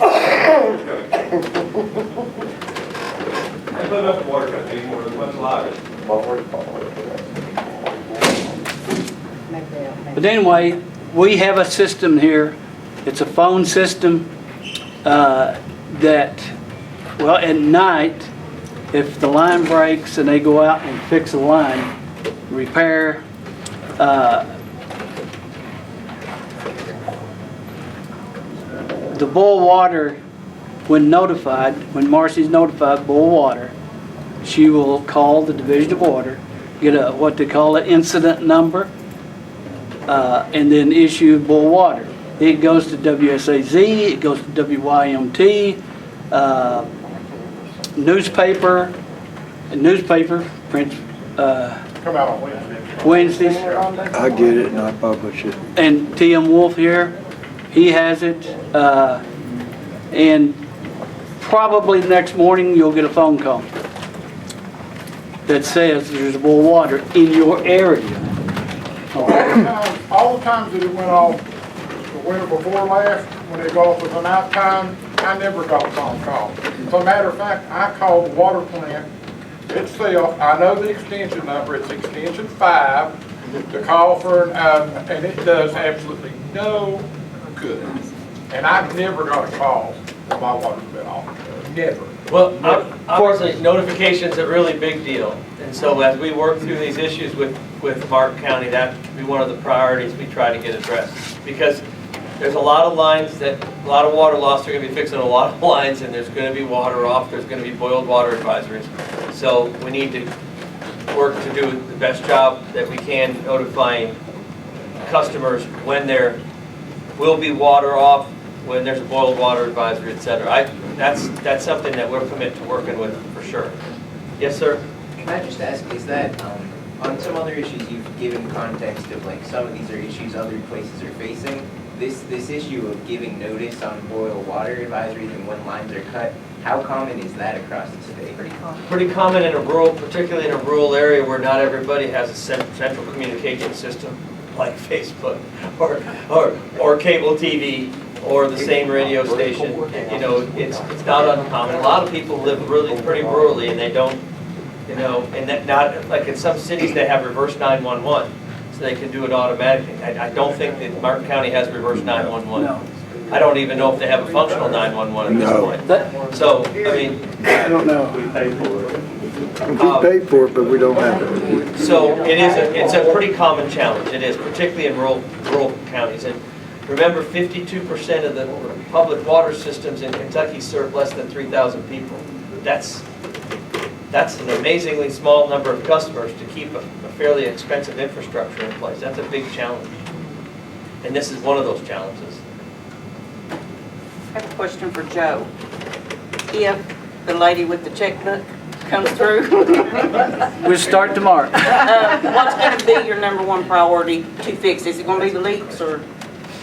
put up the water company anymore, there's much lighter. But anyway, we have a system here. It's a phone system that, well, at night, if the line breaks and they go out and fix the line, repair, the boil water, when notified, when Marcy's notified boil water, she will call the Division of Water, get a, what they call an incident number, and then issue boil water. It goes to WSAZ, it goes to WYMT, newspaper prints Come out on Wednesday. Wednesdays. I get it and I publish it. And T.M. Wolf here, he has it. And probably the next morning you'll get a phone call that says there's boil water in your area. All the times that it went off, the winter before last, when it got off at the night time, I never got a phone call. As a matter of fact, I called the water plant itself. I know the extension number, it's extension 5, to call for, and it does absolutely no good. And I've never got a call when my water's been off. Never. Well, obviously, notification's a really big deal. And so as we work through these issues with Martin County, that would be one of the priorities we try to get addressed. Because there's a lot of lines that, a lot of water loss, they're gonna be fixing a lot of lines, and there's gonna be water off, there's gonna be boiled water advisories. So we need to work to do the best job that we can notifying customers when there will be water off, when there's a boiled water advisory, et cetera. That's something that we're committed to working with for sure. Yes, sir? Can I just ask, is that, on some other issues you've given context of like some of these are issues other places are facing, this issue of giving notice on boil water advisories and when lines are cut, how common is that across the state? Pretty common in a rural, particularly in a rural area where not everybody has a central communication system like Facebook or cable TV or the same radio station. You know, it's not uncommon. A lot of people live really pretty rurally and they don't, you know, and that not, like in some cities they have reverse 911, so they can do it automatically. I don't think that Martin County has reverse 911. No. I don't even know if they have a functional 911 at this point. So, I mean, I don't know. We pay for it. We pay for it, but we don't have it. so it's a pretty common challenge. It is, particularly in rural counties. And remember, 52% of the public water systems in Kentucky serve less than 3,000 people. That's an amazingly small number of customers to keep a fairly expensive infrastructure in place. That's a big challenge. And this is one of those challenges. I have a question for Joe. If the lady with the checkbook comes through. We'll start tomorrow. What's gonna be your number one priority to fix? Is it gonna be the leaks or?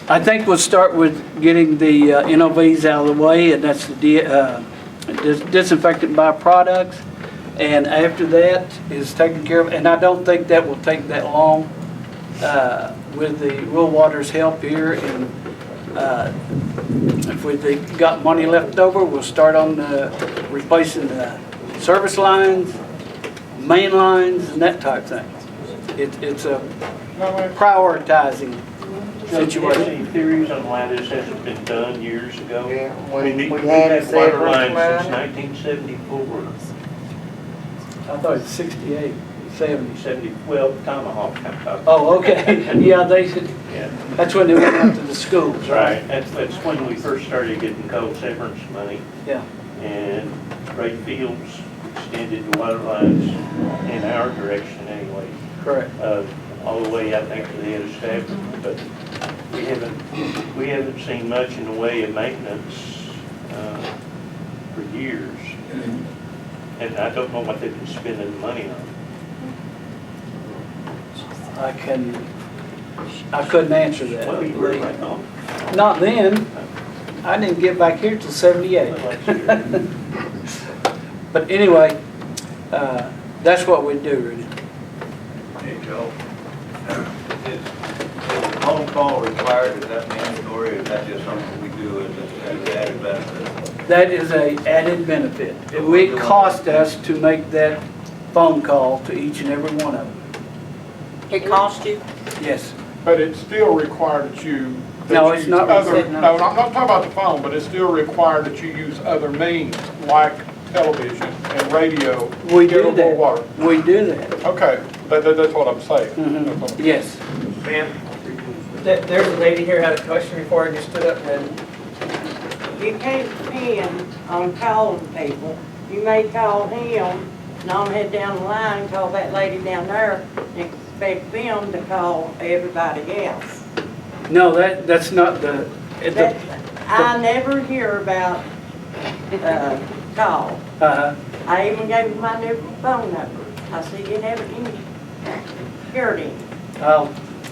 I think we'll start with getting the NOVs out of the way, and that's the disinfectant byproducts. And after that is taken care of, and I don't think that will take that long with the Rural Water's help here. And if we've got money left over, we'll start on replacing the service lines, main lines, and that type thing. It's a prioritizing So do you have situation. any theories on why this hasn't been done years ago? Yeah, We've we had had water several lines since running. 1974. I thought it's 68, 70. 70, well, Tomahawk, I'm talking. Oh, okay. Yeah, they should, Yeah, that's when they went out to the schools, that's right? right. That's when we first started getting coal severance money. Yeah. And Ray Fields extended the water lines in our direction anyway. Correct. All the way, I think, to the head of Stafford, but we haven't seen much in the way of maintenance for years. And I don't know what they've been spending the money on. I couldn't answer that. Well, you were right on. Not then. I didn't get back here till 78. But anyway, that's what we do, really. Hey, Joe. Is phone call required, is that mandatory, or is that just something we do as an added benefit? That is a added benefit. It would cost us to make that phone call to each and every one of them. It cost you? Yes. But it's still required that you. No, it's not required. No, I'm not talking about the phone, but it's still required that you use other means like television and radio. We to get do more that. water. We do that. Okay, that's what I'm saying. Mhm. That's what I'm- Yes. Ma'am, there's a lady here had a question before and you stood up and then. You can't depend on calling people. You may call him, and I'm head down the line, call that lady down there, and expect them to call everybody else. No, that's not the, I never hear about, call. I even gave him my new phone number. I said, you never heard him. I'll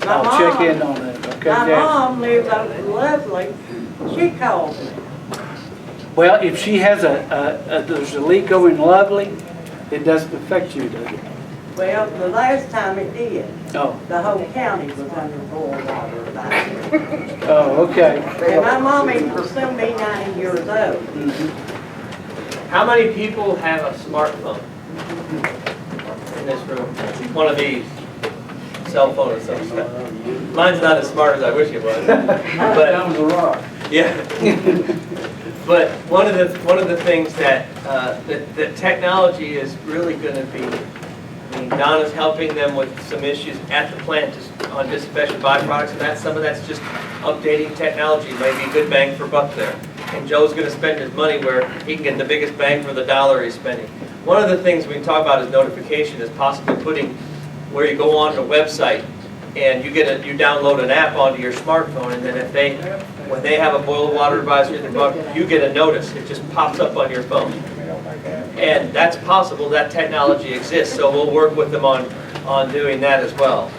My check mom- in on that, okay, My Jack? mom lives over in Lovely. She calls me. Well, if she has there's a leak over in Lovely, it doesn't affect you, does it? Well, the last time it did, Oh, the whole county was under boil water advisory. oh, okay. And my mommy will soon be 90 years old. How many people have a smartphone in this room? One of these, cell phone or something. Mine's not as smart as I wish it was. That was a rock. Yeah. But one of the things that that technology is really going to be. I mean, Donna's helping them with some issues at the plant on disinfection byproducts, and some of that's just updating technology. Maybe a good bang for buck there. And Joe's going to spend his money where he can get the biggest bang for the dollar he's spending. One of the things we talk about is notification, is possibly putting where you go on the website and you download an app onto your smartphone, and then when they have a boil water advisory, you get a notice. It just pops up on your phone. And that's possible, that technology exists, so we'll work with them on doing that as well.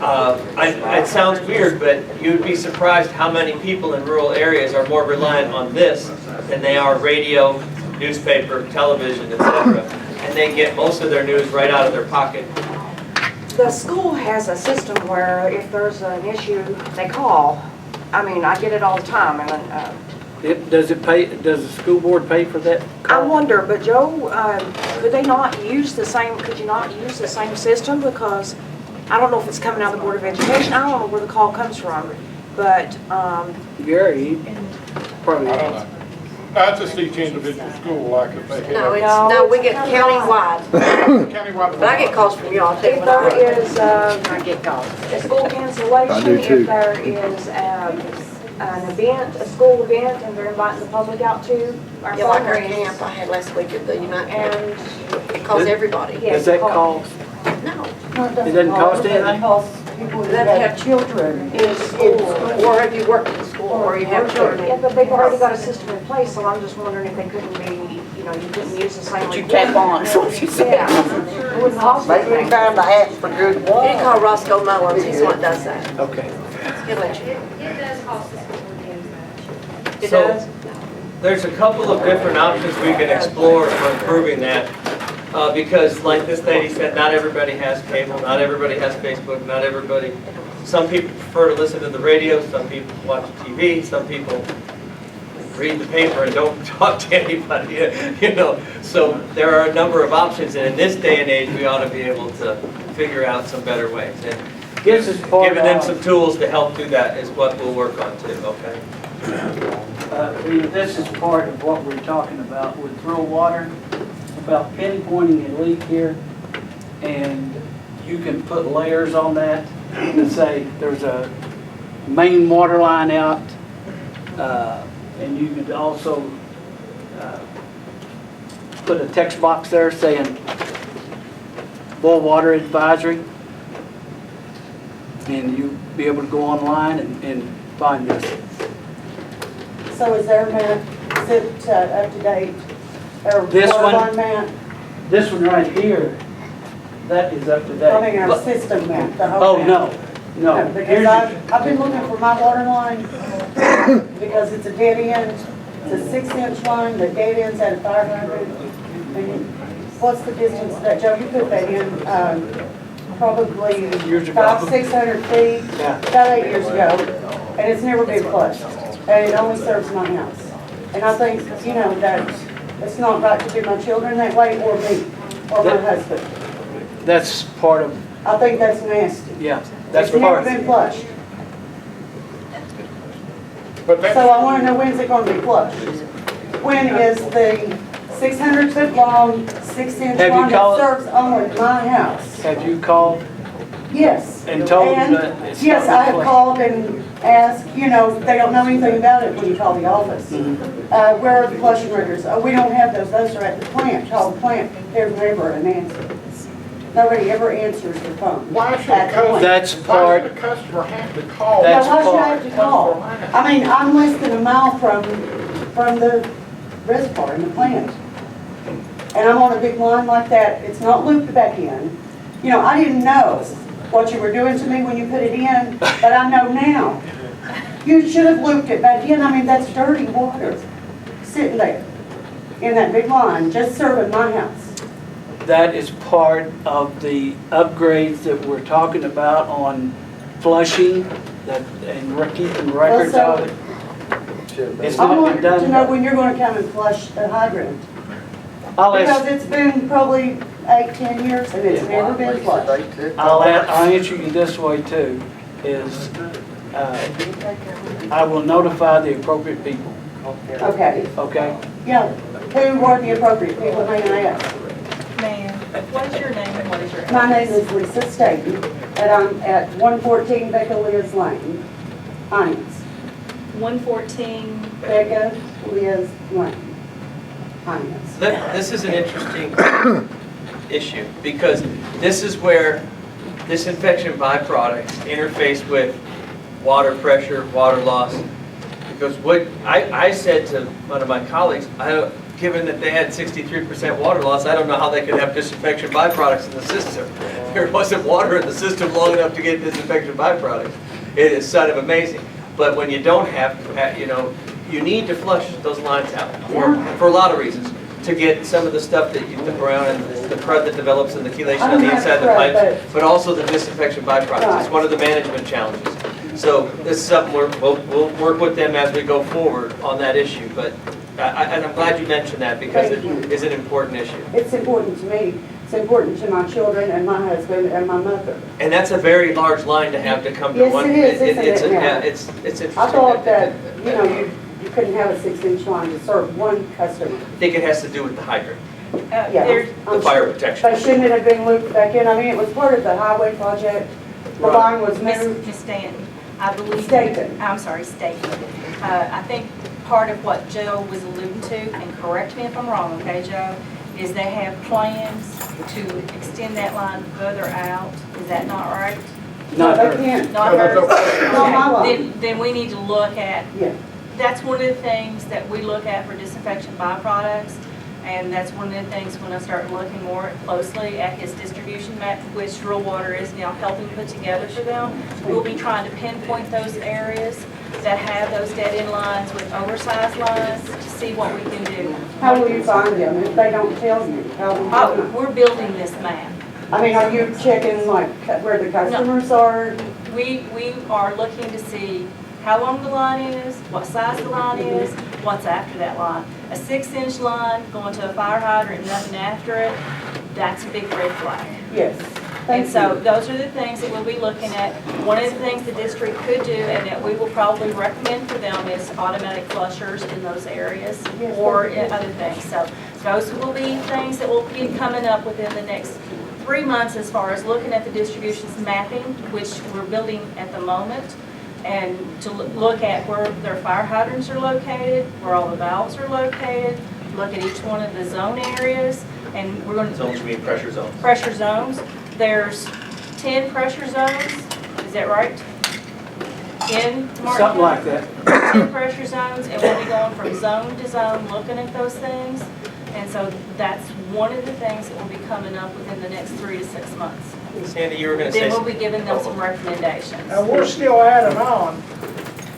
It sounds weird, but you'd be surprised how many people in rural areas are more reliant on this than they are radio, newspaper, television, etc. And they get most of their news right out of their pocket. The school has a system where if there's an issue, they call. I mean, I get it all the time, and Does the school board pay for that? I wonder, but Joe, could you not use the same system? Because I don't know if it's coming out of the Board of Education, I don't know where the call comes from, but, Gary, probably. I don't know. That's just each individual school, like if they have. No, we get countywide. Countywide. But I get calls from y'all too. If there is, I get calls. A school cancellation, I do too. if there is, an event, a school event, and they're inviting the public out to our Yeah, like phone our rings. camp I had last week at the United. And It calls everybody. Yes, Does that it cost? No. It doesn't cost anything? It costs people who that have children in school. Or have you worked in school, or you have children? Yeah, but they've already got a system in place, so I'm just wondering if they couldn't be, you know, you couldn't use the same. But you tap on, is what you said. Yeah. It wouldn't cost Maybe anything. time to ask for good You can water. call Roscoe Mullins, he's the one that does that. Okay. He'll let you. It does cost us more. It So, does? there's a couple of different options we can explore for improving that. Because like this lady said, not everybody has cable, not everybody has Facebook, not everybody, some people prefer to listen to the radio, some people watch TV, some people read the paper and don't talk to anybody, you know. So there are a number of options, and in this day and age, we ought to be able to figure out some better ways. And This is part giving them of- some tools to help do that is what we'll work on too, okay? This is part of what we're talking about with rural water, about pinpointing a leak here, and you can put layers on that and say there's a main water line out, and you could also put a text box there saying boil water advisory, and you'll be able to go online and find this. So is their map, is it up to date? Or This water one? line map? This one right here, that is up to date. I mean, our system map, the whole Oh, map. no, no. Because Here's- I've been looking for my water line, because it's a dead end, it's a 6-inch line, the dead end's at 500. And what's the distance that, Joe, you put that in, probably Years ago. 500-600 feet, Yeah. about 8 years ago, and it's never been flushed, and it only serves my house. And I think, you know, that it's not right to do my children that way, or me, or my husband. That's part of, I think that's nasty. yeah, that's It's never part. been flushed. But that's. So I want to know when's it going to be flushed? When is the 600-foot long, 6-inch Have you line that called- serves only my house? Have you called? Yes. And told them that it's not Yes, I have flushed? called and asked, you know, they don't know anything about it when you call the office. Mm-hmm. Where are the flushing records? We don't have those are at the plant, call the plant. There's never an answer. Nobody ever answers the phone. Why should at a the plant. That's Why part, should a customer have to call? Yeah, That's why should I part- have to call? I mean, I'm less than a mile from the reservoir in the plant. And I'm on a big line like that, it's not looped back in. You know, I didn't know what you were doing to me when you put it in, but I know now. You should have looped it back in, I mean, that's dirty water sitting there in that big line, just serving my house. that is part of the upgrades that we're talking about on flushing, that, and we're keeping records of it. It's I not want been to know done. when you're gonna come and flush the hydrant. I'll Because ask, it's been probably 8-10 years and it's never been flushed. I'll answer you this way too, is, I will notify the appropriate people, Okay, okay? yeah. Who are the appropriate people, may I ask? Ma'am, what is your name and what is your address? My name is Lisa Staten, and I'm at 114 Becca Liz Lane, Hines. 114, Becca Liz Lane, Hines. This is an interesting issue, because this is where disinfection byproducts interface with water pressure, water loss. Because what I said to one of my colleagues, given that they had 63% water loss, I don't know how they could have disinfection byproducts in the system. There wasn't water in the system long enough to get disinfection byproducts. It is sort of amazing. But when you don't have, you know, you need to flush those lines out for a lot of reasons. To get some of the stuff that you look around and the crud that develops and the chelation on the inside of the pipes, but also the disinfection byproducts. It's one of the management challenges. So this is something we'll work with them as we go forward on that issue. But and I'm glad you mentioned that, because it is an important issue. It's important to me. It's important to my children and my husband and my mother. And that's a very large line to have to come to Yes, one. it is, isn't It's it now? yeah, it's interesting. I thought that, you know, you couldn't have a 6-inch line to serve one customer. I think it has to do with the hydrant, Yeah, the I'm fire sure. protection. But shouldn't it have been looped back in? I mean, it was part of the highway project. The line was moved. Miss Stanton, I believe. Staten. I'm sorry, Staten. I think part of what Joe was alluding to, and correct me if I'm wrong, okay, Joe, is they have plans to extend that line further out. Is that not right? No, Not they her. can't. Not No, that's hers? okay. Not my line. Then we need to look at, Yeah. that's one of the things that we look at for disinfection byproducts. And that's one of the things when I start looking more closely at his distribution map, which Rural Water is now helping put together for them. We'll be trying to pinpoint those areas that have those dead-end lines with oversized lines to see what we can do. How will you find them if they don't tell you? How will you Oh, know? we're building this map. I mean, are you checking like where the customers are? We are looking to see how long the line is, what size the line is, what's after that line. A 6-inch line going to a fire hydrant and nothing after it, that's a big red flag. Yes. And Thank so you. those are the things that we'll be looking at. One of the things the district could do and that we will probably recommend for them is automatic flushers in those areas Yes, or thank you. in other things. So those will be things that will be coming up within the next 3 months as far as looking at the distributions mapping, which we're building at the moment, and to look at where their fire hydrants are located, where all the valves are located, look at each one of the zone areas, and we're going to... Zones mean pressure zones. Pressure zones. There's 10 pressure zones, is that right? In Martin Something like County? that. 10 pressure zones, and we'll be going from zone to zone, looking at those things. And so that's one of the things that will be coming up within the next 3 to 6 months. Sandy, you were going to say Then we'll something. be giving them some recommendations. And we're still adding on,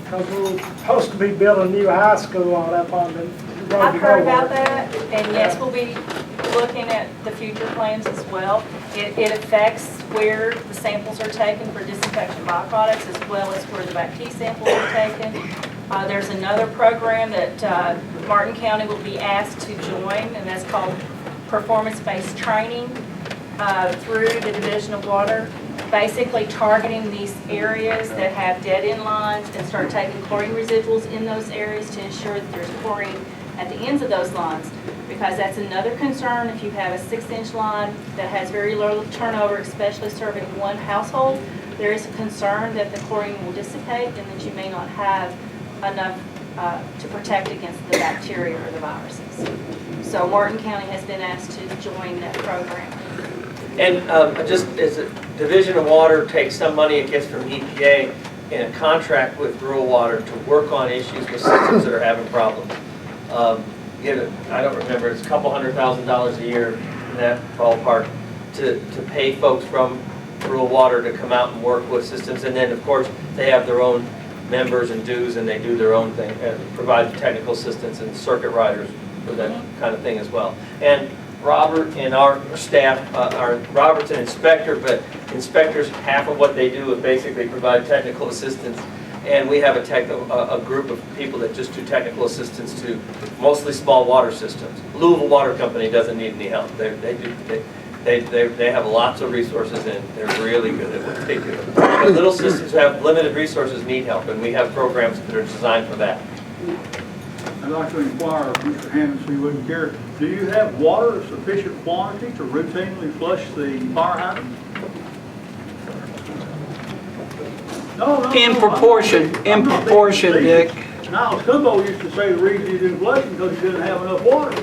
because we're supposed to be building a new high school on up on the road I've to heard nowhere. about that, and yes, we'll be looking at the future plans as well. It affects where the samples are taken for disinfection byproducts as well as where the BACT samples are taken. There's another program that Martin County will be asked to join, and that's called performance-based training through the Division of Water, basically targeting these areas that have dead-end lines and start taking chlorine residuals in those areas to ensure that there's chlorine at the ends of those lines, because that's another concern if you have a 6-inch line that has very low turnover, especially serving one household. There is a concern that the chlorine will dissipate and that you may not have enough to protect against the bacteria or the viruses. So Martin County has been asked to join that program. And just as a Division of Water takes some money it gets from EPA in a contract with Rural Water to work on issues with systems that are having problems. I don't remember, it's a couple $100,000 a year in that ballpark to pay folks from Rural Water to come out and work with systems. And then, of course, they have their own members and dues, and they do their own thing, and provide technical assistance and circuit riders for that kind of thing as well. And Robert and our staff, Robert's an inspector, but inspectors, half of what they do is basically provide technical assistance. And we have a group of people that just do technical assistance to mostly small water systems. Louisville Water Company doesn't need any help. They have lots of resources and they're really good at what they do. But little systems who have limited resources need help, and we have programs that are designed for that. I'd like to inquire of Mr. Hammond, so he wouldn't care, do you have water of sufficient quantity to routinely flush the fire hydrant? No, In proportion, Dick. Niles Cumbo used to say the reason he didn't flush it because he didn't have enough water.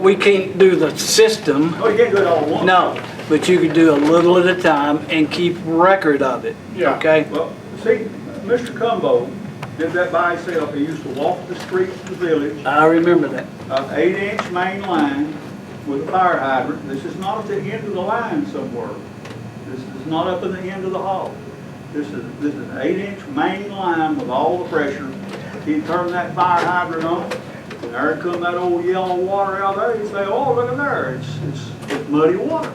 We can't do the system. Oh, you can't do it all at once. No, but you can do a little at a time and keep record of it, Yeah. okay? Well, see, Mr. Cumbo did that by himself. He used to walk the streets of the village. I remember that. An 8-inch main line with a fire hydrant. This is not at the end of the line somewhere. This is not up in the end of the hall. This is an 8-inch main line with all the pressure. He'd turn that fire hydrant on, and there come that old yellow water out there. He'd say, "Oh, look at there, it's muddy water."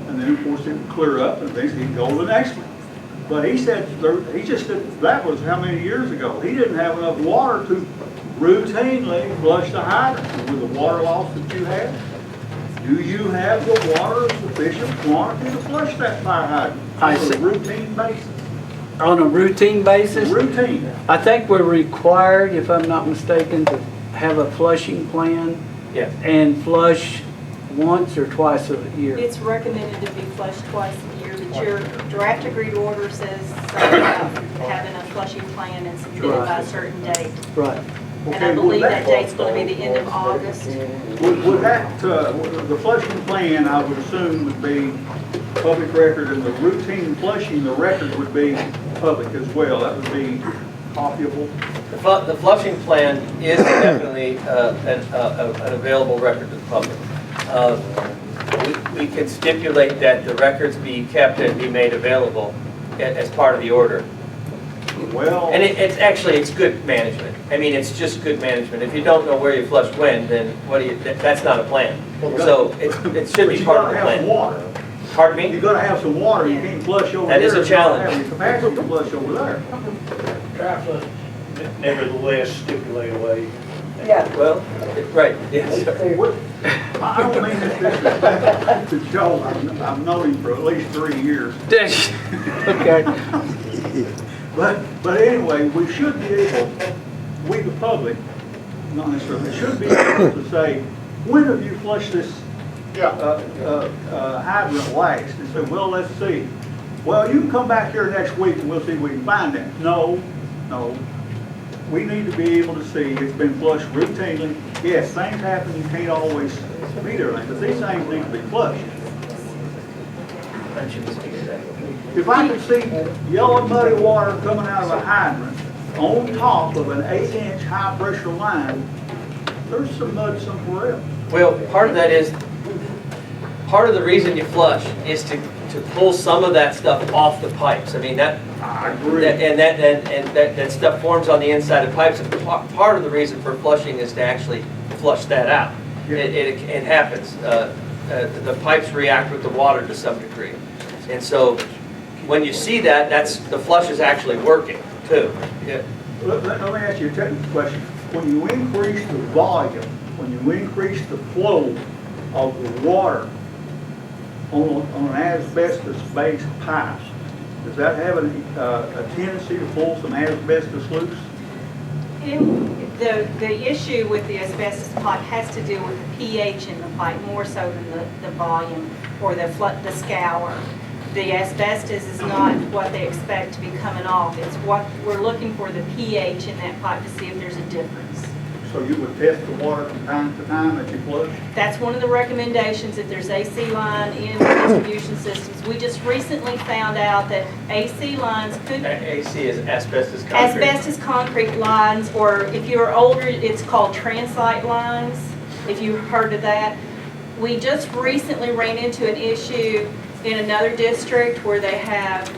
And then of course it would clear up, and eventually he'd go to the next one. But he said that was how many years ago? He didn't have enough water to routinely flush the hydrant with the water loss that you have. Do you have the water of sufficient quantity to flush that fire hydrant I on see. a routine basis? On a routine basis? Routine. I think we're required, if I'm not mistaken, to have a flushing plan Yeah. and flush once or twice a year. It's recommended to be flushed twice a year, but your draft agreed order says something about having a flushing plan and submitted by a certain date. Right. And I believe that date's going to be the end of August. Would that, the flushing plan, I would assume, would be public record, and the routine flushing, the record would be public as well. That would be copyable. The flushing plan is definitely an available record to the public. We can stipulate that the records be kept and be made available as part of the order. Well, And it's good management. I mean, it's just good management. If you don't know where you flushed when, then that's not a plan. So it should be part of the plan. You gotta have some water. Pardon me? You gotta have some water, you can't flush over That there. is a You gotta challenge. have the capacity to flush over there. Try to nevertheless stipulate away. Yeah. Well, right, yes. I don't mean this disrespect to Joe, I've known him for at least 3 years. Okay. But anyway, we should be able, we the public, not necessarily, should be able to say, when have you flushed this hydrant last? And say, well, let's see. Well, you can come back here next week and we'll see if we can find that. No. We need to be able to see it's been flushed routinely. Yes, things happen, you can't always meet everything, but these things need to be flushed. If I could see yellow muddy water coming out of a hydrant on top of an 8-inch high-pressure line, there's some mud somewhere else. Well, part of that is, part of the reason you flush is to pull some of that stuff off the pipes. I mean, that, I agree. that stuff forms on the inside of pipes. And part of the reason for flushing is to actually flush that out. Yeah. It happens. The pipes react with the water to some degree. And so when you see that, the flush is actually working too. Yeah. Let me ask you a technical question. When you increase the volume, when you increase the flow of the water on an asbestos-based pipes, does that have a tendency to pull some asbestos loose? The issue with the asbestos pipe has to do with the pH in the pipe more so than the volume or the scour. The asbestos is not what they expect to be coming off. It's what we're looking for, the pH in that pipe, to see if there's a difference. So you would test the water from time to time that you flush? That's one of the recommendations if there's AC line in the distribution systems. We just recently found out that AC lines could... AC is asbestos concrete. Asbestos concrete lines, or if you're older, it's called transite lines, if you've heard of that. We just recently ran into an issue in another district where they have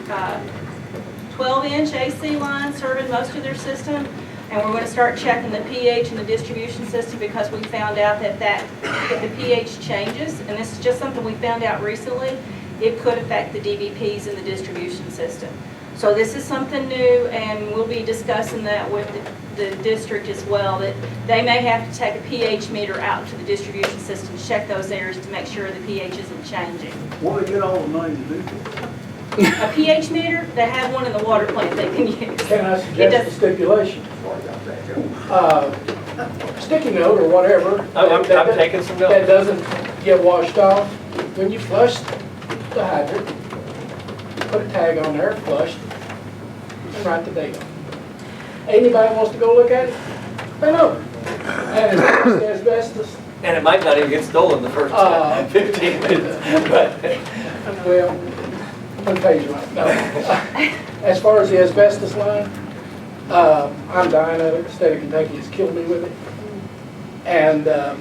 12-inch AC lines serving most of their system. And we're going to start checking the pH in the distribution system because we found out that if the pH changes, and this is just something we found out recently, it could affect the DVPs in the distribution system. So this is something new, and we'll be discussing that with the district as well, that they may have to take a pH meter out to the distribution system to check those areas to make sure the pH isn't changing. What do they get all the money to do this? A pH meter, they have one in the water plant they can use. Can I suggest a stipulation? Sticky note or whatever. I'm taking some notes. That doesn't get washed off. When you flush the hydrant, put a tag on there, flushed, and write the date on it. Anybody wants to go look at it? They know. And it's asbestos. And it might not even get stolen the first 15 minutes. But Well, one page right. No. As far as the asbestos line, I'm dying of it. The state of Kentucky has killed me with it. And the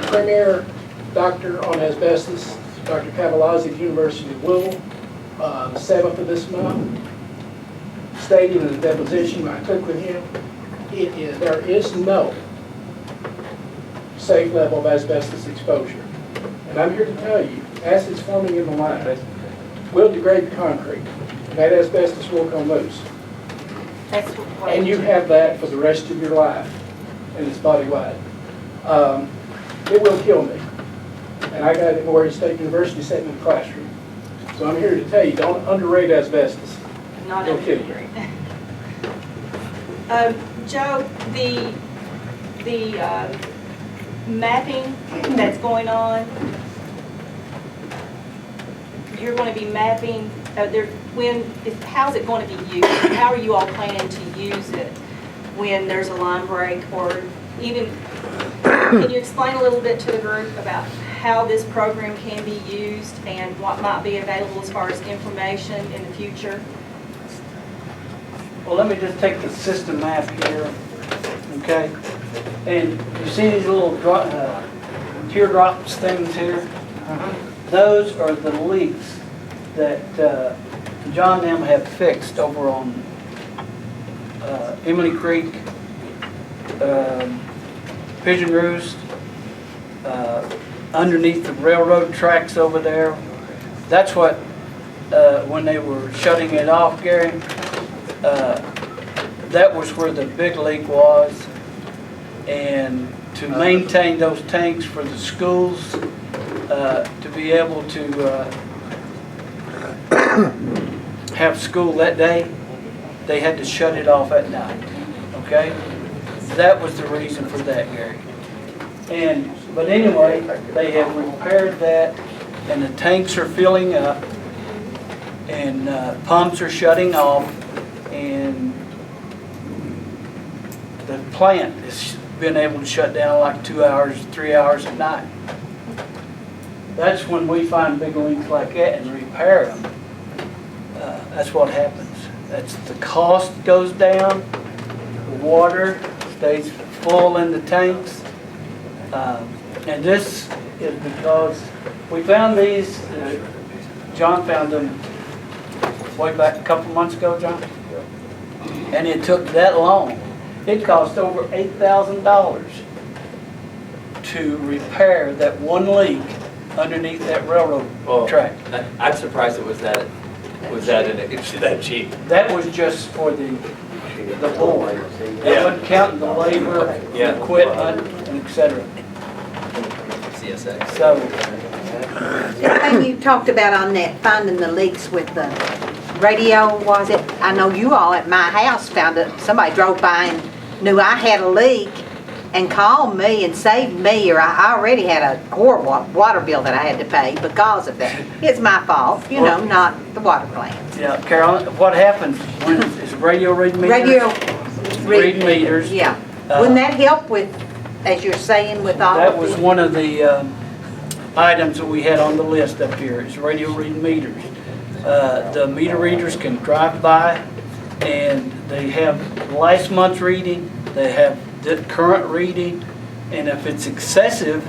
premier doctor on asbestos, Dr. Cavalazzi at the University of Louisville, the 7th of this month, stated in a deposition I took with him, there is no safe level of asbestos exposure. And I'm here to tell you, acids forming in the line will degrade the concrete. And that asbestos will come loose. And you have that for the rest of your life, and it's body-wide. It will kill me. And I got it at Maury State University sitting in the classroom. So I'm here to tell you, don't underrate asbestos. Not It'll kill you. Joe, the mapping that's going on, you're going to be mapping, how's it going to be used? How are you all planning to use it when there's a line break, or even, can you explain a little bit to the group about how this program can be used and what might be available as far as information in the future. Well, let me just take the system map here, okay? And you see these little teardrops things here? Those are the leaks that John and them have fixed over on Emily Creek, Pigeon Roost, underneath the railroad tracks over there. That's what, when they were shutting it off, Gary, that was where the big leak was. And to maintain those tanks for the schools, to be able to have school that day, they had to shut it off at night, okay? That was the reason for that, Gary. But anyway, they have repaired that, and the tanks are filling up, and pumps are shutting off, and the plant has been able to shut down like 2 hours, 3 hours at night. That's when we find big leaks like that and repair them. That's what happens. That's the cost goes down, the water stays full in the tanks. And this is because we found these, John found them way back a couple months ago, John. And it took that long. It cost over $8,000 to repair that one leak underneath that railroad track. I'm surprised it was that cheap. That was just for the board. That wasn't counting the labor, equipment, and et cetera. CSX. So, The thing you talked about on that, finding the leaks with the radio, was it? I know you all at my house found it, somebody drove by and knew I had a leak and called me and saved me, or I already had a horrible water bill that I had to pay because of that. It's my fault, you know, not the water plant. yeah, Carolyn, what happens when is radio read meters? Radio read meters. Yeah. Wouldn't that help with, as you're saying, with all That of was the... one of the items that we had on the list up here, is radio read meters. The meter readers can drive by and they have last month's reading, they have the current reading, and if it's excessive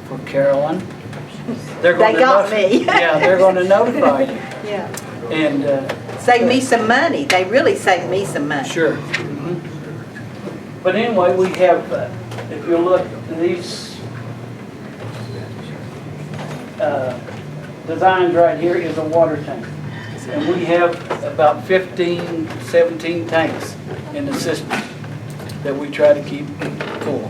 for Carolyn, they're going to yeah, they're going to notify you. Yeah. And Save me some money. They really saved me some money. sure. But anyway, we have, if you look, these designs right here is a water tank. And we have about 15, 17 tanks in the system that we try to keep full.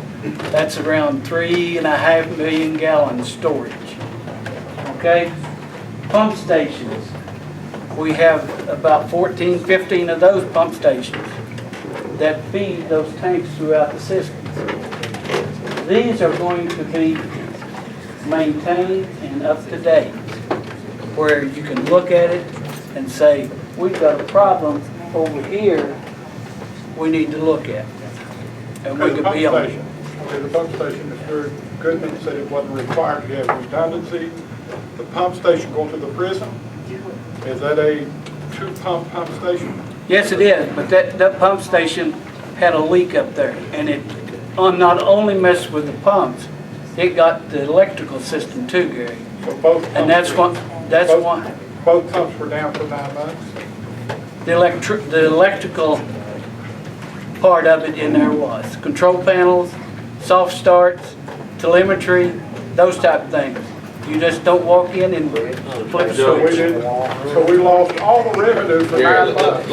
That's around 3.5 million gallons storage. Okay? Pump stations. We have about 14, 15 of those pump stations that feed those tanks throughout the system. These are going to be maintained and up to date, where you can look at it and say, we've got a problem over here we need to look at. And we could be on it. Okay, the pump station, Mr. Goodman said it wasn't required to have redundancy. The pump station going to the prison, is that a two-pump station? Yes, it is, but that pump station had a leak up there, and it not only messed with the pumps, it got the electrical system too, Gary. So both And that's why. Both pumps were down for 9 months? The electrical part of it in there was control panels, soft starts, telemetry, those type of things. You just don't walk in and flip a switch. So we lost all the revenue for 9 months.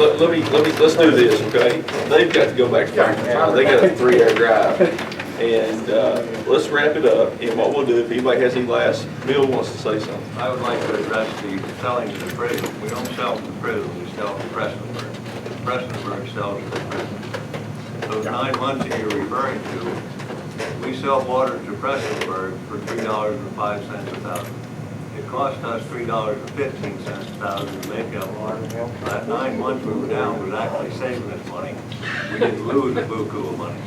Let's do this, okay? They've got to go back to Franklin County. They got a 3-hour drive. And let's wrap it up. And what we'll do, if anybody has any last, Bill wants to say something. I would like to address the selling to the prison. We don't sell to the prison, we sell to Prestonburg. Prestonburg sells to the prison. Those 9 months that you're referring to, we sell water to Prestonburg for $3.05 a thousand. It cost us $3.15 a thousand to make that water. That 9 months we were down was actually saving us money. We didn't lose a buku of money.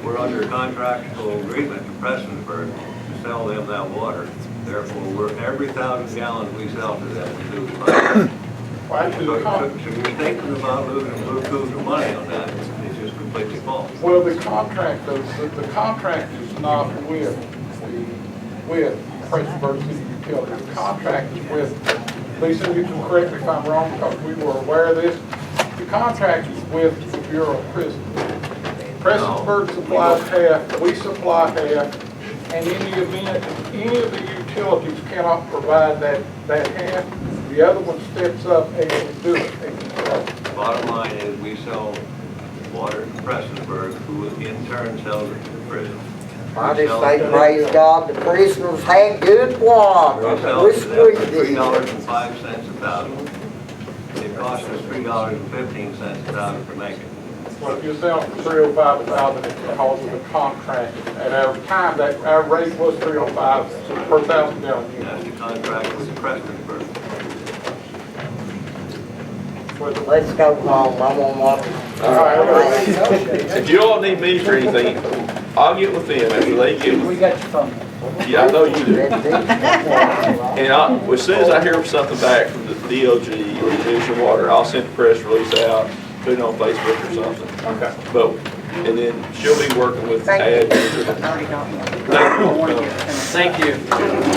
We're under a contractual agreement to Prestonburg to sell them that water. Therefore, every 1,000 gallons we sell to them, we lose money. Well, actually, So the con- so you're thinking about losing money on that, it's just completely false. well, the contract is not with Prestonsburg City Utilities. The contract is with, Lisa, you can correct me if I'm wrong, because we were aware of this. The contract is with the Bureau of Prisons. Prestonsburg supplies half, we supply half, and in the event any of the utilities cannot provide that half, the other one steps up and can do it. Bottom line is, we sell water to Prestonsburg, who in turn sells it to the prison. I just say, praise God, the prisoners had good water. We sell it Wish to them we for did. $3.05 a thousand. It costs us $3.15 a thousand to make it. Well, if you sell for $305,000, it's because of the contract. At our time, that our rate was $305 per 1,000 gallon unit. That's the contract with Prestonsburg. Let's go home, I want water. If you all need me for anything, I'll get with them after they get with. We got your phone. Yeah, I know you do. And as soon as I hear something back from the DOG or Division of Water, I'll send a press release out, put it on Facebook or something. Okay. But, and then she'll be working with Tad. Thank you.